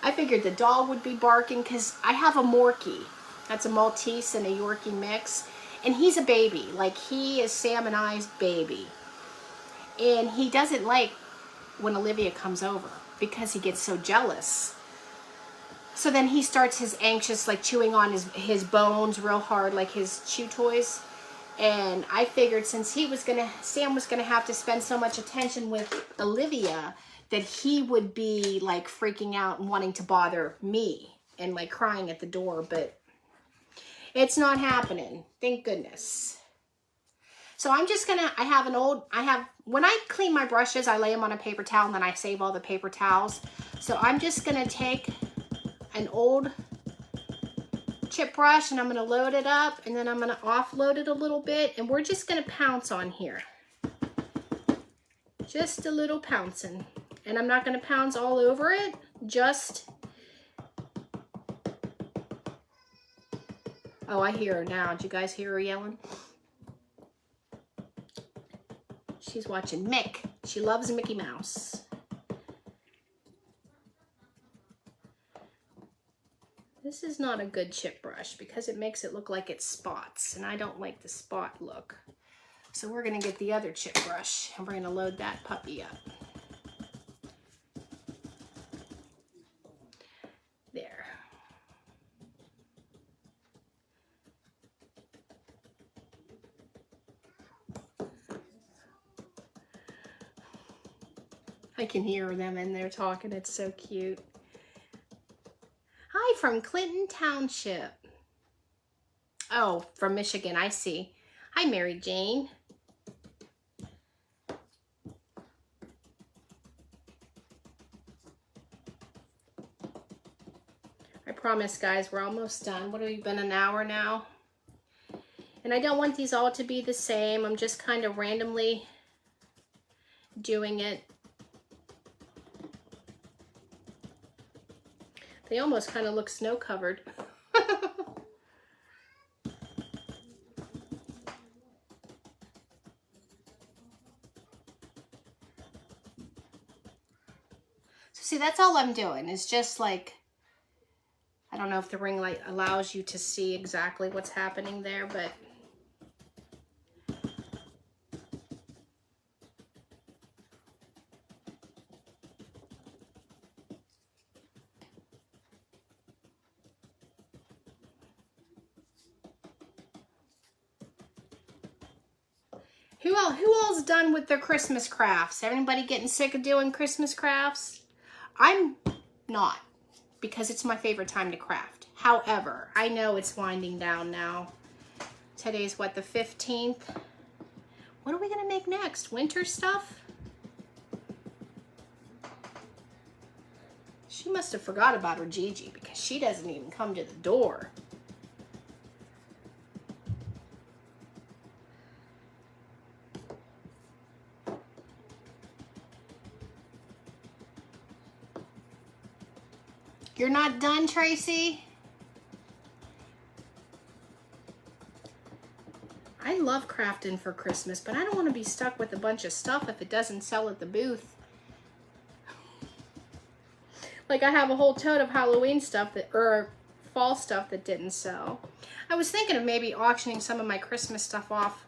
I figured the dog would be barking because I have a Morkie. That's a Maltese and a Yorkie mix. And he's a baby. Like, he is Sam and I's baby. And he doesn't like when Olivia comes over because he gets so jealous. So then he starts his anxious, like chewing on his bones real hard, like his chew toys. And I figured since Sam was gonna have to spend so much attention with Olivia, that he would be like freaking out and wanting to bother me and like crying at the door, but it's not happening. Thank goodness. So I'm just gonna, when I clean my brushes, I lay them on a paper towel and then I save all the paper towels. So I'm just gonna take an old chip brush and I'm gonna load it up and then I'm gonna offload it a little bit and we're just gonna pounce on here. Just a little pouncing. And I'm not gonna pounce all over it, just, oh, I hear her now. Did you guys hear her yelling? She's watching Mick. She loves Mickey Mouse. This is not a good chip brush because it makes it look like it spots, and I don't like the spot look. So we're gonna get the other chip brush and we're gonna load that puppy up. There. I can hear them in there talking. It's so cute. Hi from Clinton Township. Oh, from Michigan, I see. Hi, Mary Jane. I promise, guys, we're almost done. What have we been, an hour now? And I don't want these all to be the same. I'm just kind of randomly doing it. They almost kind of look snow-covered. So see, that's all I'm doing. It's just like, I don't know if the ring light allows you to see exactly what's happening there, but who all's done with their Christmas crafts? Everybody getting sick of doing Christmas crafts? I'm not, because it's my favorite time to craft. However, I know it's winding down now. Today's what, the 15th? What are we gonna make next? Winter stuff? She must have forgot about her Gigi because she doesn't even come to the door. You're not done, Tracy? I love crafting for Christmas, but I don't want to be stuck with a bunch of stuff if it doesn't sell at the booth. Like I have a whole tote of Halloween stuff or fall stuff that didn't sell. I was thinking of maybe auctioning some of my Christmas stuff off.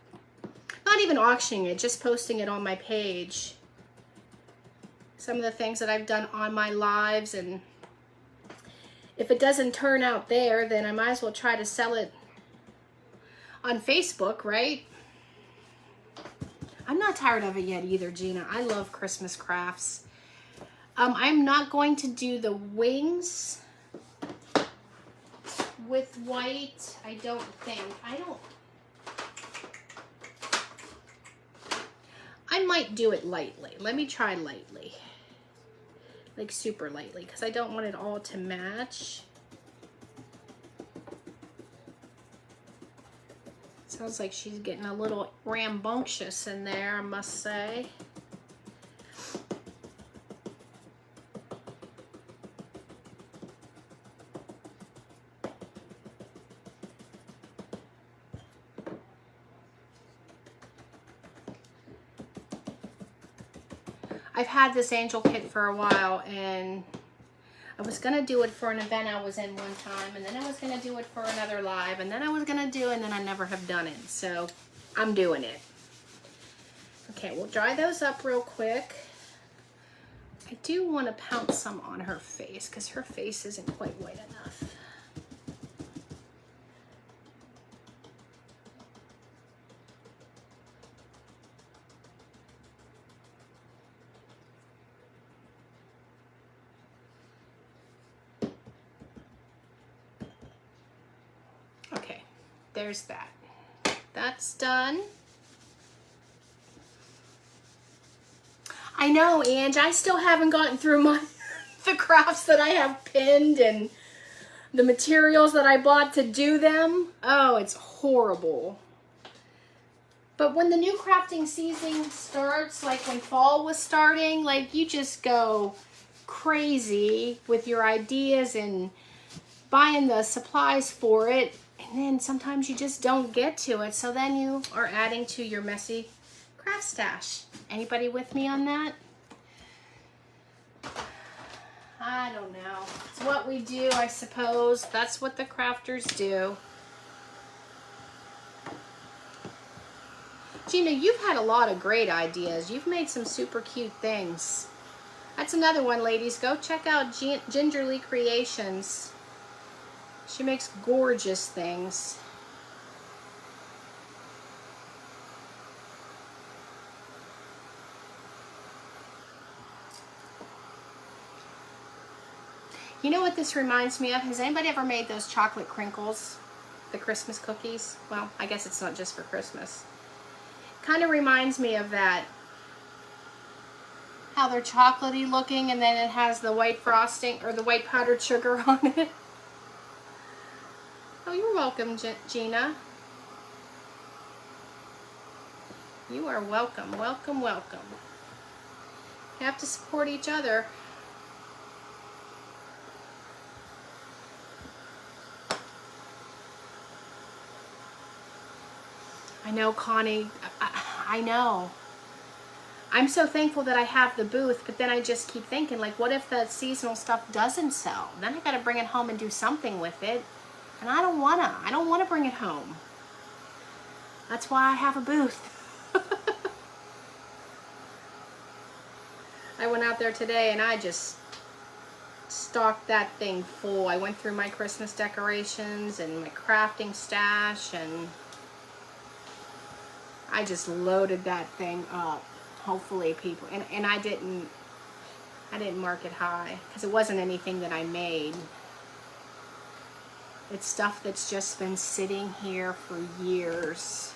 Not even auctioning it, just posting it on my page. Some of the things that I've done on my lives, and if it doesn't turn out there, then I might as well try to sell it on Facebook, right? I'm not tired of it yet either, Gina. I love Christmas crafts. I'm not going to do the wings with white, I don't think. I might do it lightly. Let me try lightly. Like super lightly, because I don't want it all to match. Sounds like she's getting a little rambunctious in there, I must say. I've had this angel kit for a while, and I was gonna do it for an event I was in one time, and then I was gonna do it for another live, and then I was gonna do it, and then I never have done it. So I'm doing it. Okay, we'll dry those up real quick. I do want to pounce some on her face because her face isn't quite white enough. Okay, there's that. That's done. I know, Ange, I still haven't gotten through the crafts that I have pinned and the materials that I bought to do them. Oh, it's horrible. But when the new crafting season starts, like when fall was starting, like you just go crazy with your ideas and buying the supplies for it. And then sometimes you just don't get to it. So then you are adding to your messy craft stash. Anybody with me on that? I don't know. It's what we do, I suppose. That's what the crafters do. Gina, you've had a lot of great ideas. You've made some super cute things. That's another one, ladies. Go check out Gingerly Creations. She makes gorgeous things. You know what this reminds me of? Has anybody ever made those chocolate crinkles? The Christmas cookies? Well, I guess it's not just for Christmas. Kind of reminds me of that. How they're chocolatey looking and then it has the white frosting or the white powdered sugar on it. Oh, you're welcome, Gina. You are welcome, welcome, welcome. You have to support each other. I know, Connie, I know. I'm so thankful that I have the booth, but then I just keep thinking, like, what if the seasonal stuff doesn't sell? Then I gotta bring it home and do something with it. And I don't wanna bring it home. That's why I have a booth. I went out there today and I just stocked that thing full. I went through my Christmas decorations and my crafting stash and I just loaded that thing up. Hopefully people, and I didn't mark it high because it wasn't anything that I made. It's stuff that's just been sitting here for years.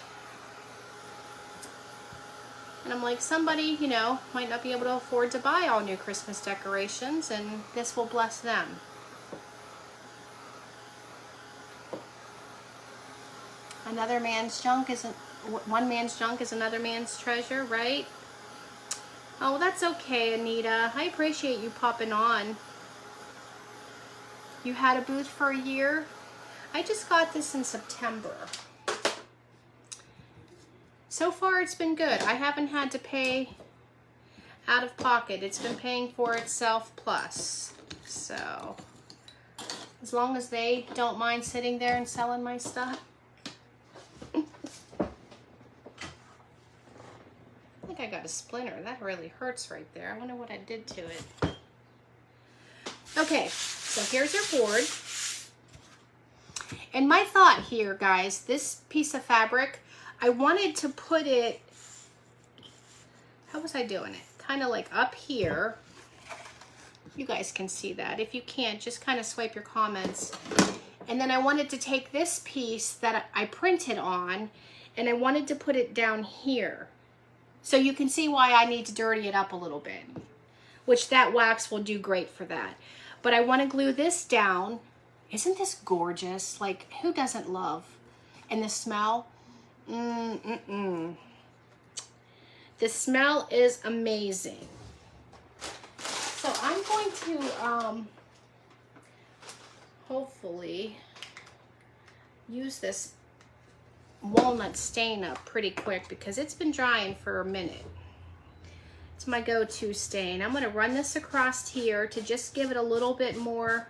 And I'm like, somebody, you know, might not be able to afford to buy all new Christmas decorations, and this will bless them. Another man's junk isn't, one man's junk is another man's treasure, right? Oh, that's okay, Anita. I appreciate you popping on. You had a booth for a year? I just got this in September. So far, it's been good. I haven't had to pay out of pocket. It's been paying for itself plus. So, as long as they don't mind sitting there and selling my stuff. I think I got a splinter. That really hurts right there. I wonder what I did to it. Okay, so here's our board. And my thought here, guys, this piece of fabric, I wanted to put it, how was I doing it? Kind of like up here. You guys can see that. If you can't, just kind of swipe your comments. And then I wanted to take this piece that I printed on, and I wanted to put it down here. So you can see why I need to dirty it up a little bit, which that wax will do great for that. But I want to glue this down. Isn't this gorgeous? Like, who doesn't love? And the smell? The smell is amazing. So I'm going to hopefully use this walnut stain up pretty quick because it's been drying for a minute. It's my go-to stain. I'm gonna run this across here to just give it a little bit more.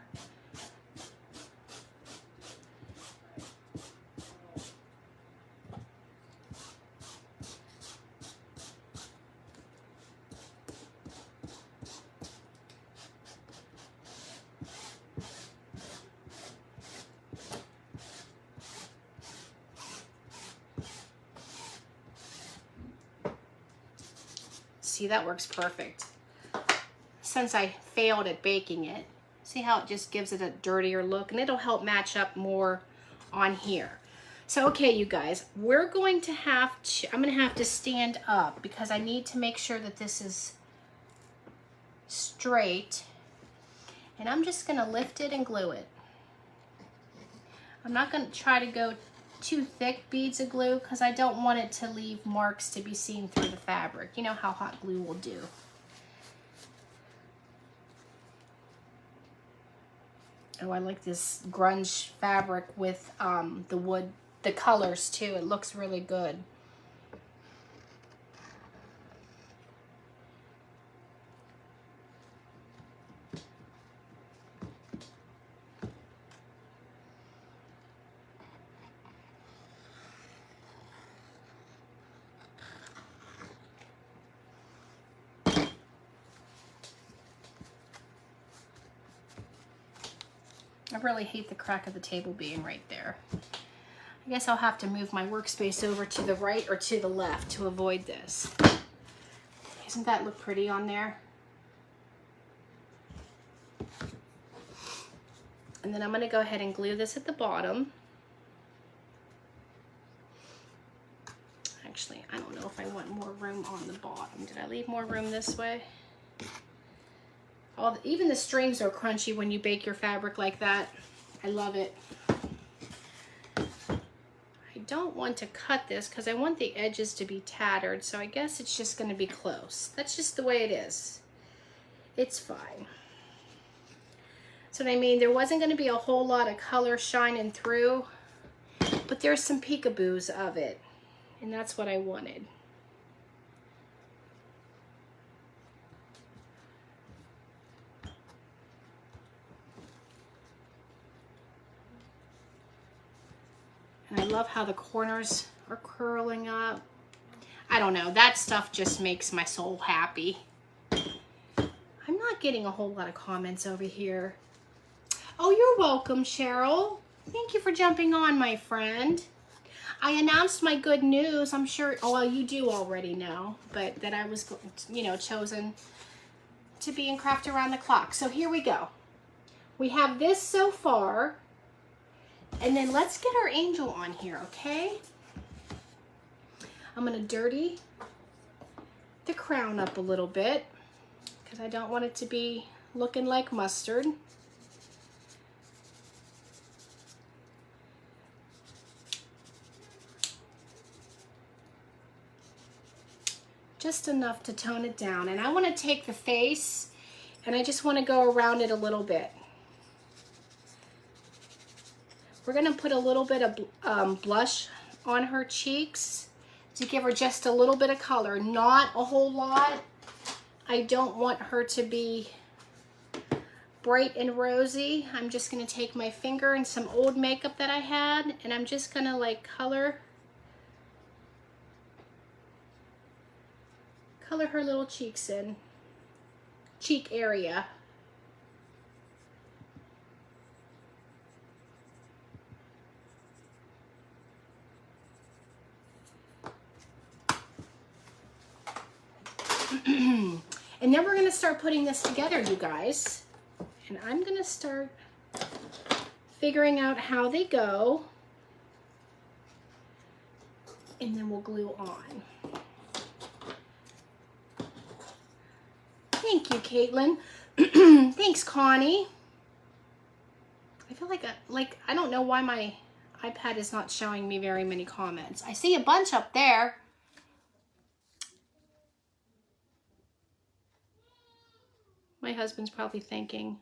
See, that works perfect. Since I failed at baking it, see how it just gives it a dirtier look, and it'll help match up more on here. So, okay, you guys, we're going to have to, I'm gonna have to stand up because I need to make sure that this is straight. And I'm just gonna lift it and glue it. I'm not gonna try to go too thick beads of glue because I don't want it to leave marks to be seen through the fabric. You know how hot glue will do. Oh, I like this grunge fabric with the wood, the colors too. It looks really good. I really hate the crack of the table being right there. I guess I'll have to move my workspace over to the right or to the left to avoid this. Doesn't that look pretty on there? And then I'm going to go ahead and glue this at the bottom. Actually, I don't know if I want more room on the bottom. Did I leave more room this way? Even the strings are crunchy when you bake your fabric like that. I love it. I don't want to cut this because I want the edges to be tattered, so I guess it's just going to be close. That's just the way it is. It's fine. So what I mean, there wasn't going to be a whole lot of color shining through, but there's some peekaboos of it, and that's what I wanted. And I love how the corners are curling up. I don't know, that stuff just makes my soul happy. I'm not getting a whole lot of comments over here. Oh, you're welcome, Cheryl. Thank you for jumping on, my friend. I announced my good news. I'm sure, oh, well, you do already know, but that I was, you know, chosen to be in Craft Around the Clock. So here we go. We have this so far. And then let's get our angel on here, okay? I'm gonna dirty the crown up a little bit because I don't want it to be looking like mustard. Just enough to tone it down. And I want to take the face and I just want to go around it a little bit. We're going to put a little bit of blush on her cheeks to give her just a little bit of color, not a whole lot. I don't want her to be bright and rosy. I'm just going to take my finger and some old makeup that I had, and I'm just going to like color her little cheeks in, cheek area. And then we're going to start putting this together, you guys. And I'm going to start figuring out how they go. And then we'll glue on. Thank you, Caitlin. Thanks, Connie. I feel like I don't know why my iPad is not showing me very many comments. I see a bunch up there. My husband's probably thinking,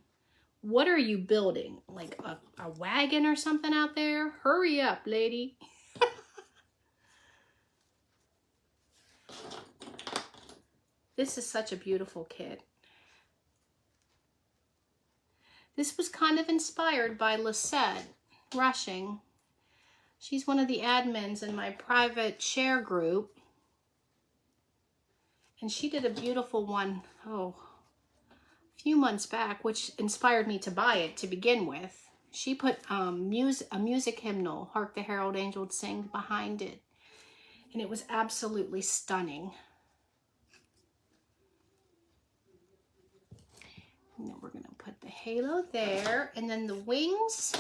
what are you building? Like a wagon or something out there? Hurry up, lady. This is such a beautiful kit. This was kind of inspired by Lisette Rushing. She's one of the admins in my private share group. And she did a beautiful one, a few months back, which inspired me to buy it to begin with. She put a music hymnal, Hark the Herald Angels Sing, behind it. And it was absolutely stunning. And then we're going to put the halo there. And then the wings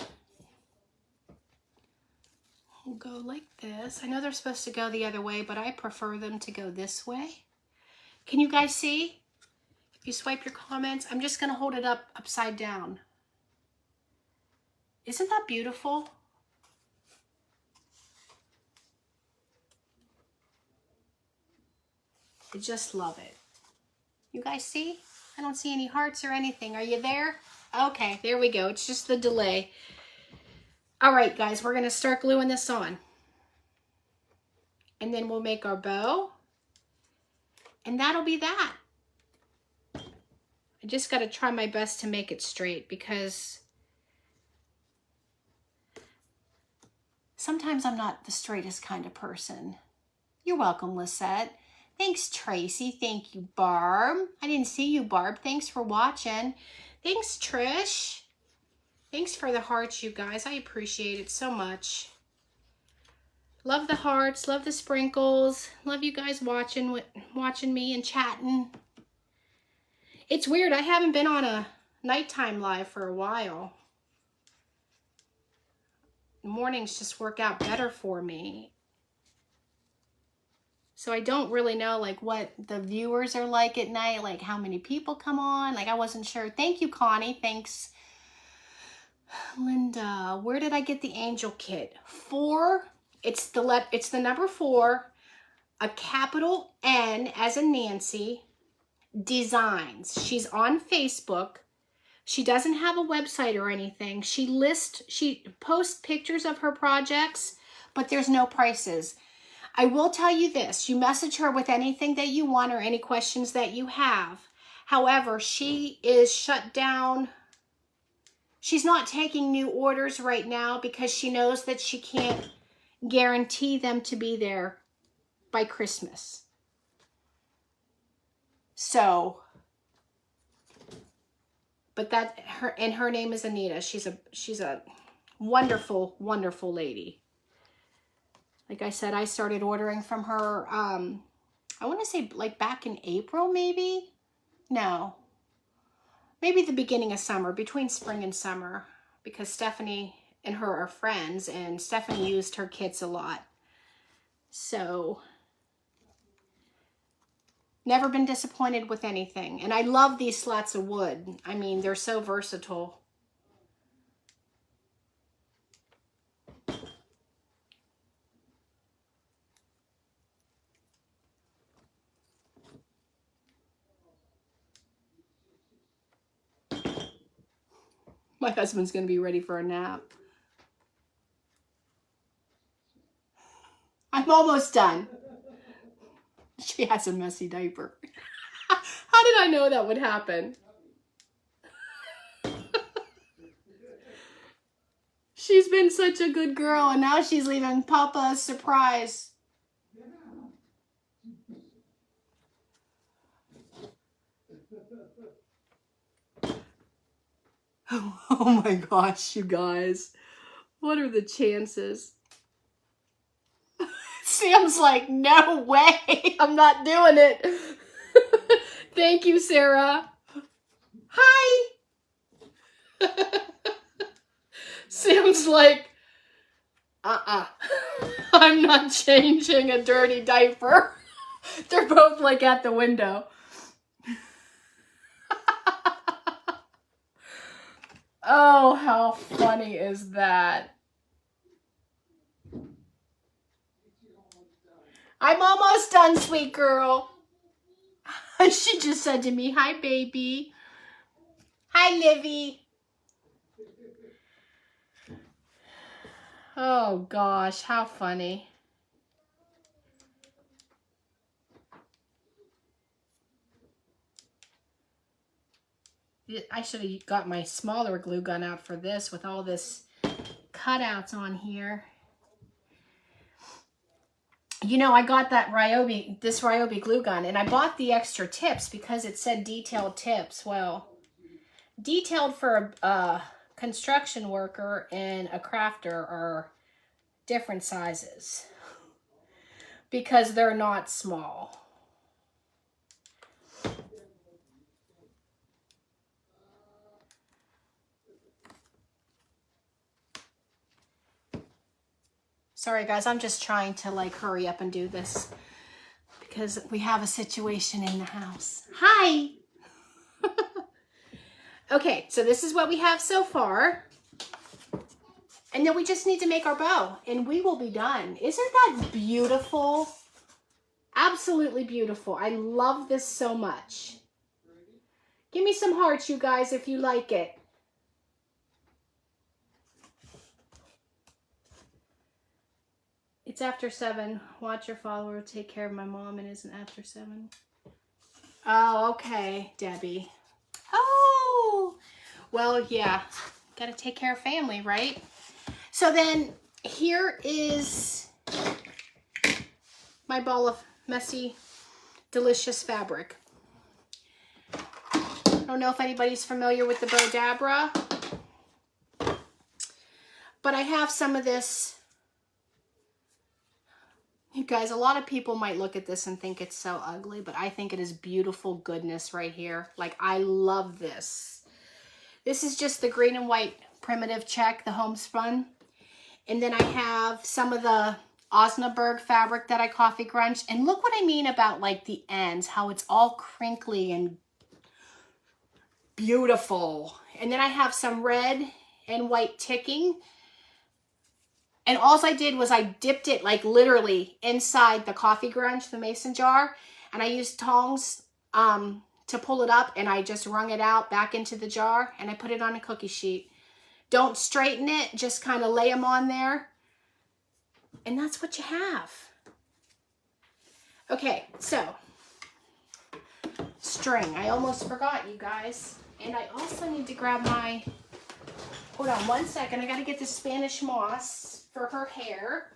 will go like this. I know they're supposed to go the other way, but I prefer them to go this way. Can you guys see? If you swipe your comments, I'm just going to hold it up upside down. Isn't that beautiful? I just love it. You guys see? I don't see any hearts or anything. Are you there? Okay, there we go. It's just the delay. All right, guys, we're going to start gluing this on. And then we'll make our bow. And that'll be that. I just got to try my best to make it straight because sometimes I'm not the straightest kind of person. You're welcome, Lisette. Thanks, Tracy. Thank you, Barb. I didn't see you, Barb. Thanks for watching. Thanks, Trish. Thanks for the hearts, you guys. I appreciate it so much. Love the hearts. Love the sprinkles. Love you guys watching me and chatting. It's weird. I haven't been on a nighttime live for a while. Mornings just work out better for me. So I don't really know like what the viewers are like at night, like how many people come on. Like I wasn't sure. Thank you, Connie. Thanks, Linda. Where did I get the angel kit? 4. It's the number 4, a capital N as in Nancy, Designs. She's on Facebook. She doesn't have a website or anything. She posts pictures of her projects, but there's no prices. I will tell you this, you message her with anything that you want or any questions that you have. However, she is shut down. She's not taking new orders right now because she knows that she can't guarantee them to be there by Christmas. So, but her name is Anita. She's a wonderful, wonderful lady. Like I said, I started ordering from her, I want to say like back in April, maybe? No. Maybe the beginning of summer, between spring and summer, because Stephanie and her are friends, and Stephanie used her kits a lot. So, never been disappointed with anything. And I love these slats of wood. I mean, they're so versatile. My husband's going to be ready for a nap. I'm almost done. She has a messy diaper. How did I know that would happen? She's been such a good girl, and now she's leaving Papa a surprise. Oh my gosh, you guys. What are the chances? Sam's like, no way. I'm not doing it. Thank you, Sarah. Hi. Sam's like, I'm not changing a dirty diaper. They're both like at the window. Oh, how funny is that? I'm almost done, sweet girl. She just said to me, hi, baby. Hi, Livy. Oh, gosh, how funny. I should have got my smaller glue gun out for this with all this cutouts on here. You know, I got that this Ryobi glue gun, and I bought the extra tips because it said detailed tips. Well, detailed for a construction worker and a crafter are different sizes because they're not small. Sorry guys, I'm just trying to like hurry up and do this because we have a situation in the house. Hi! Okay, so this is what we have so far. And then we just need to make our bow and we will be done. Isn't that beautiful? Absolutely beautiful. I love this so much. Give me some hearts, you guys, if you like it. It's after 7. Watch your follower take care of my mom and isn't after 7. Oh, okay, Debbie. Oh, well, yeah. Got to take care of family, right? So then here is my ball of messy, delicious fabric. I don't know if anybody's familiar with the Bodabra, but I have some of this. You guys, a lot of people might look at this and think it's so ugly, but I think it is beautiful goodness right here. Like, I love this. This is just the green and white primitive check, the homespun. And then I have some of the Osnaburg fabric that I coffee grunched. And look what I mean about like the ends, how it's all crinkly and beautiful. And then I have some red and white ticking. And all I did was I dipped it like literally inside the coffee grunge, the mason jar. And I used tongs to pull it up, and I just wrung it out back into the jar and I put it on a cookie sheet. Don't straighten it, just kind of lay them on there. And that's what you have. Okay, so string. I almost forgot, you guys. And I also need to grab my, hold on one second. I got to get the Spanish moss for her hair.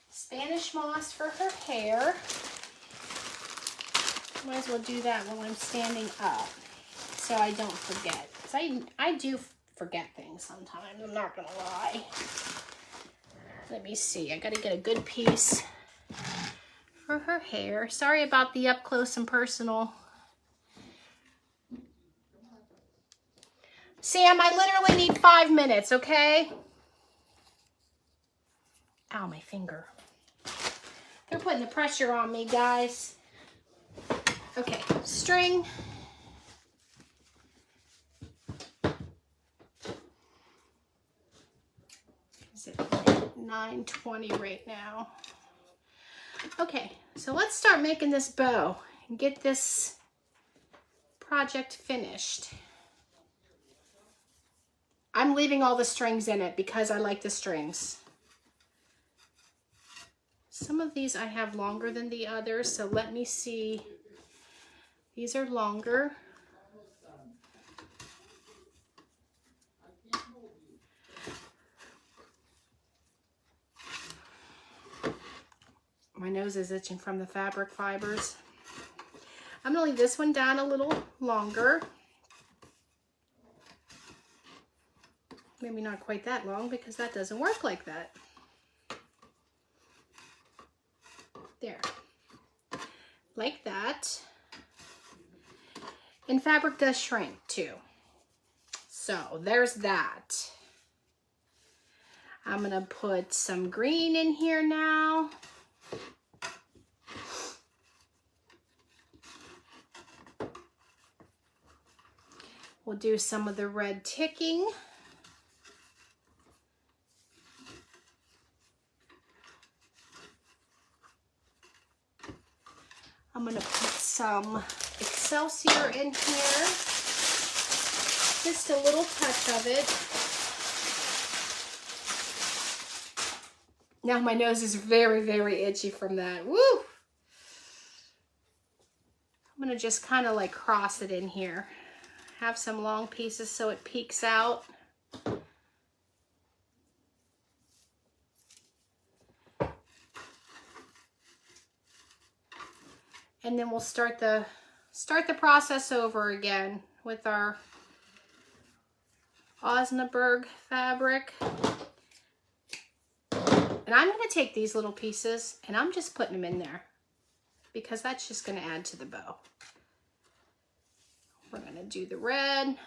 Spanish moss for her hair. Might as well do that while I'm standing up so I don't forget. Because I do forget things sometimes, I'm not gonna lie. Let me see, I gotta get a good piece for her hair. Sorry about the up close and personal. Sam, I literally need 5 minutes, okay? Ow, my finger. They're putting the pressure on me, guys. Okay, string. Is it 9:20 right now? Okay, so let's start making this bow and get this project finished. I'm leaving all the strings in it because I like the strings. Some of these I have longer than the others, so let me see. These are longer. My nose is itching from the fabric fibers. I'm gonna leave this one down a little longer. Maybe not quite that long because that doesn't work like that. There. Like that. And fabric does shrink too. So there's that. I'm gonna put some green in here now. We'll do some of the red ticking. I'm gonna put some Excelsior in here. Just a little touch of it. Now my nose is very, very itchy from that. Woo! I'm going to just kind of like cross it in here. Have some long pieces so it peeks out. And then we'll start the process over again with our Osnaburg fabric. And I'm going to take these little pieces and I'm just putting them in there because that's just going to add to the bow. We're going to do the red.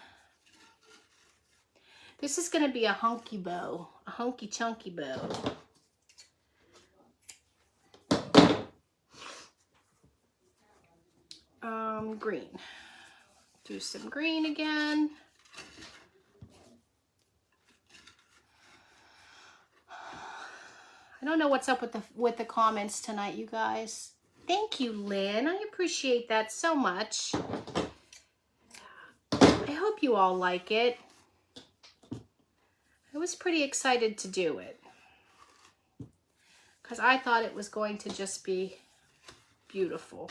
This is going to be a hunky bow, a hunky chunky bow. Green. Do some green again. I don't know what's up with the comments tonight, you guys. Thank you, Lynn. I appreciate that so much. I hope you all like it. I was pretty excited to do it because I thought it was going to just be beautiful.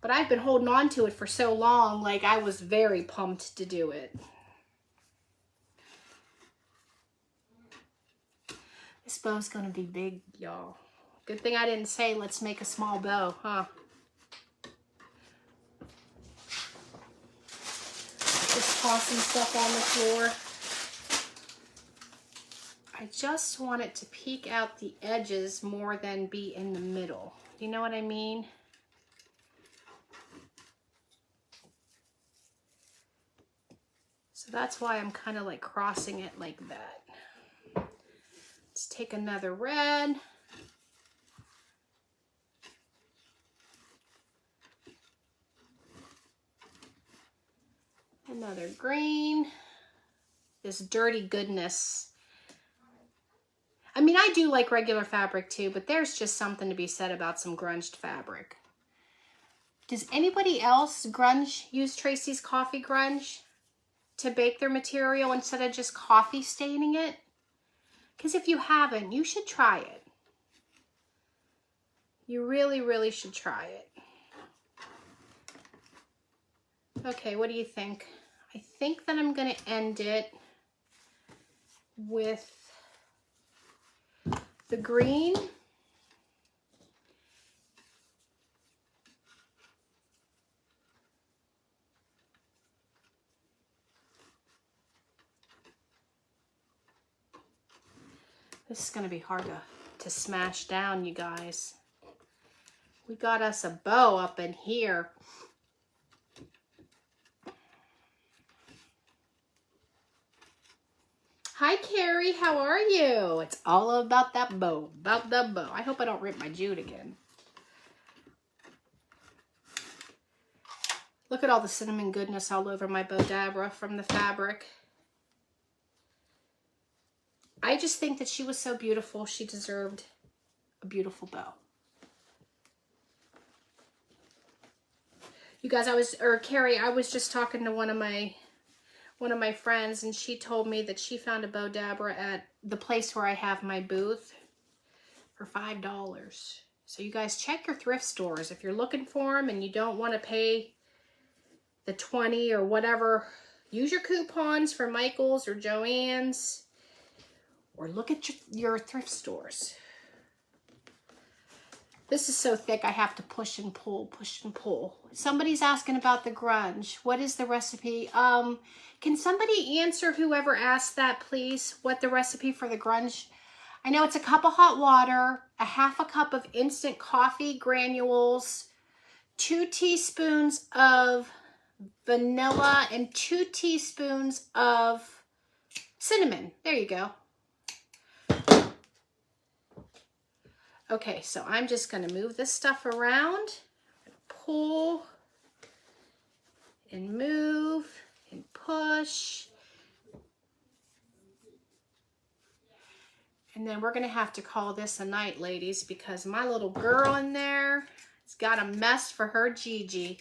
But I've been holding on to it for so long, like I was very pumped to do it. This bow's gonna be big, y'all. Good thing I didn't say let's make a small bow, huh? Just tossing stuff on the floor. I just want it to peek out the edges more than be in the middle. You know what I mean? So that's why I'm kind of like crossing it like that. Let's take another red. Another green. This dirty goodness. I mean, I do like regular fabric too, but there's just something to be said about some grunged fabric. Does anybody else use Tracy's Coffee Grunge to bake their material instead of just coffee staining it? Because if you haven't, you should try it. You really, really should try it. Okay, what do you think? I think that I'm going to end it with the green. This is going to be hard to smash down, you guys. We got us a bow up in here. Hi, Carrie. How are you? It's all about that bow. About the bow. I hope I don't rip my jute again. Look at all the cinnamon goodness all over my bow dabra from the fabric. I just think that she was so beautiful. She deserved a beautiful bow. You guys, Carrie, I was just talking to one of my friends, and she told me that she found a bow dabra at the place where I have my booth for $5. So you guys check your thrift stores. If you're looking for them and you don't want to pay the 20 or whatever, use your coupons for Michael's or Joann's, or look at your thrift stores. This is so thick, I have to push and pull, push and pull. Somebody's asking about the grunge. What is the recipe? Can somebody answer, whoever asked that, please, what the recipe for the grunge? I know it's a cup of hot water, a half a cup of instant coffee granules, 2 teaspoons of vanilla, and 2 teaspoons of cinnamon. There you go. Okay, so I'm just going to move this stuff around, pull, and move, and push. And then we're going to have to call this a night, ladies, because my little girl in there has got a mess for her Gigi.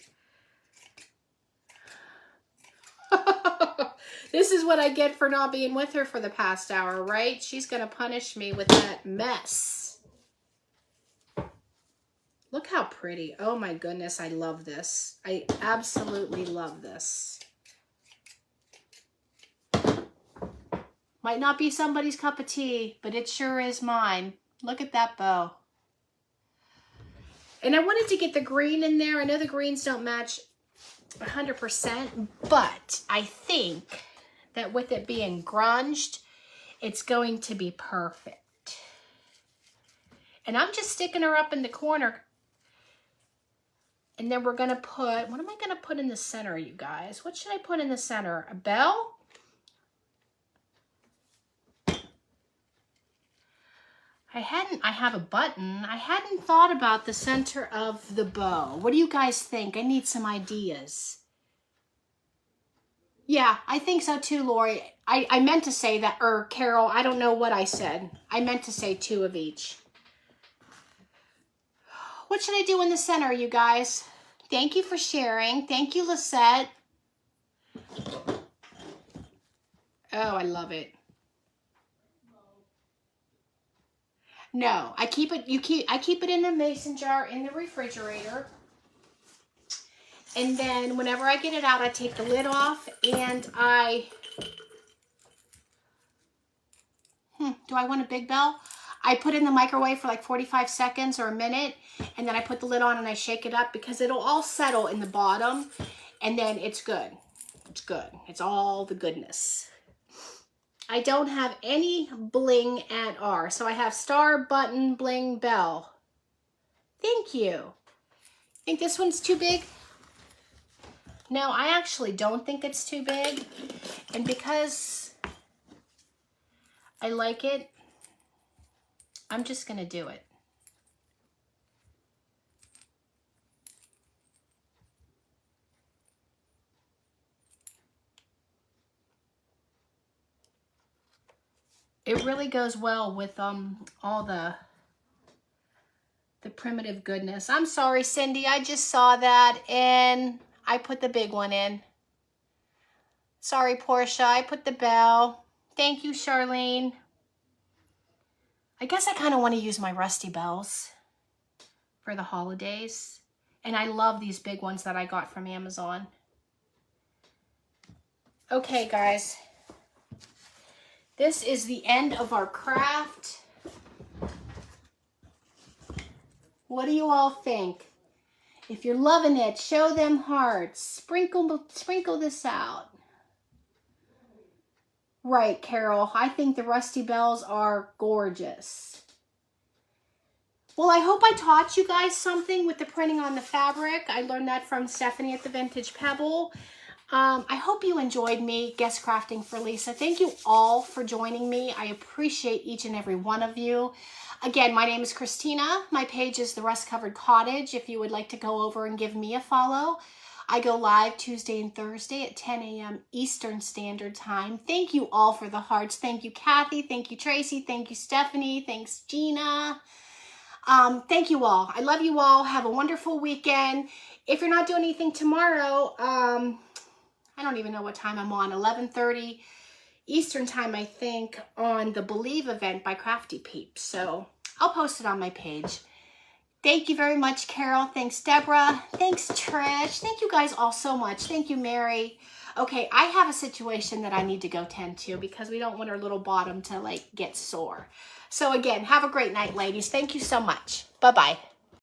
This is what I get for not being with her for the past hour, right? She's going to punish me with that mess. Look how pretty. Oh my goodness, I love this. I absolutely love this. Might not be somebody's cup of tea, but it sure is mine. Look at that bow. And I wanted to get the green in there. I know the greens don't match 100%, but I think that with it being grunged, it's going to be perfect. And I'm just sticking her up in the corner. And then we're going to put, what am I going to put in the center, you guys? What should I put in the center? A bell? I have a button. I hadn't thought about the center of the bow. What do you guys think? I need some ideas. Yeah, I think so too, Lori. I meant to say that, or Carol, I don't know what I said. I meant to say 2 of each. What should I do in the center, you guys? Thank you for sharing. Thank you, Lisette. Oh, I love it. No, I keep it in the mason jar in the refrigerator. And then whenever I get it out, I take the lid off and do I want a big bell? I put it in the microwave for like 45 seconds or a minute, and then I put the lid on and I shake it up because it'll all settle in the bottom, and then it's good. It's good. It's all the goodness. I don't have any bling at R. So I have star, button, bling, bell. Thank you. Think this one's too big? No, I actually don't think it's too big. And because I like it, I'm just going to do it. It really goes well with all the primitive goodness. I'm sorry, Cindy, I just saw that and I put the big one in. Sorry, Portia, I put the bell. Thank you, Charlene. I guess I kind of want to use my rusty bells for the holidays. And I love these big ones that I got from Amazon. Okay, guys. This is the end of our craft. What do you all think? If you're loving it, show them hearts. Sprinkle this out. Right, Carol. I think the rusty bells are gorgeous. Well, I hope I taught you guys something with the printing on the fabric. I learned that from Stephanie at the Vintage Pebble. I hope you enjoyed me guest crafting for Lisa. Thank you all for joining me. I appreciate each and every one of you. Again, my name is Christina. My page is The Rust Covered Cottage. If you would like to go over and give me a follow, I go live Tuesday and Thursday at 10 a.m. Eastern Standard Time. Thank you all for the hearts. Thank you, Kathy. Thank you, Tracy. Thank you, Stephanie. Thanks, Gina. Thank you all. I love you all. Have a wonderful weekend. If you're not doing anything tomorrow, I don't even know what time I'm on, 11:30 Eastern Time, I think, on the Believe event by Crafty Peeps. So I'll post it on my page. Thank you very much, Carol. Thanks, Deborah. Thanks, Trish. Thank you guys all so much. Thank you, Mary. Okay, I have a situation that I need to go tend to because we don't want our little bottom to like get sore. So again, have a great night, ladies. Thank you so much. Bye-bye.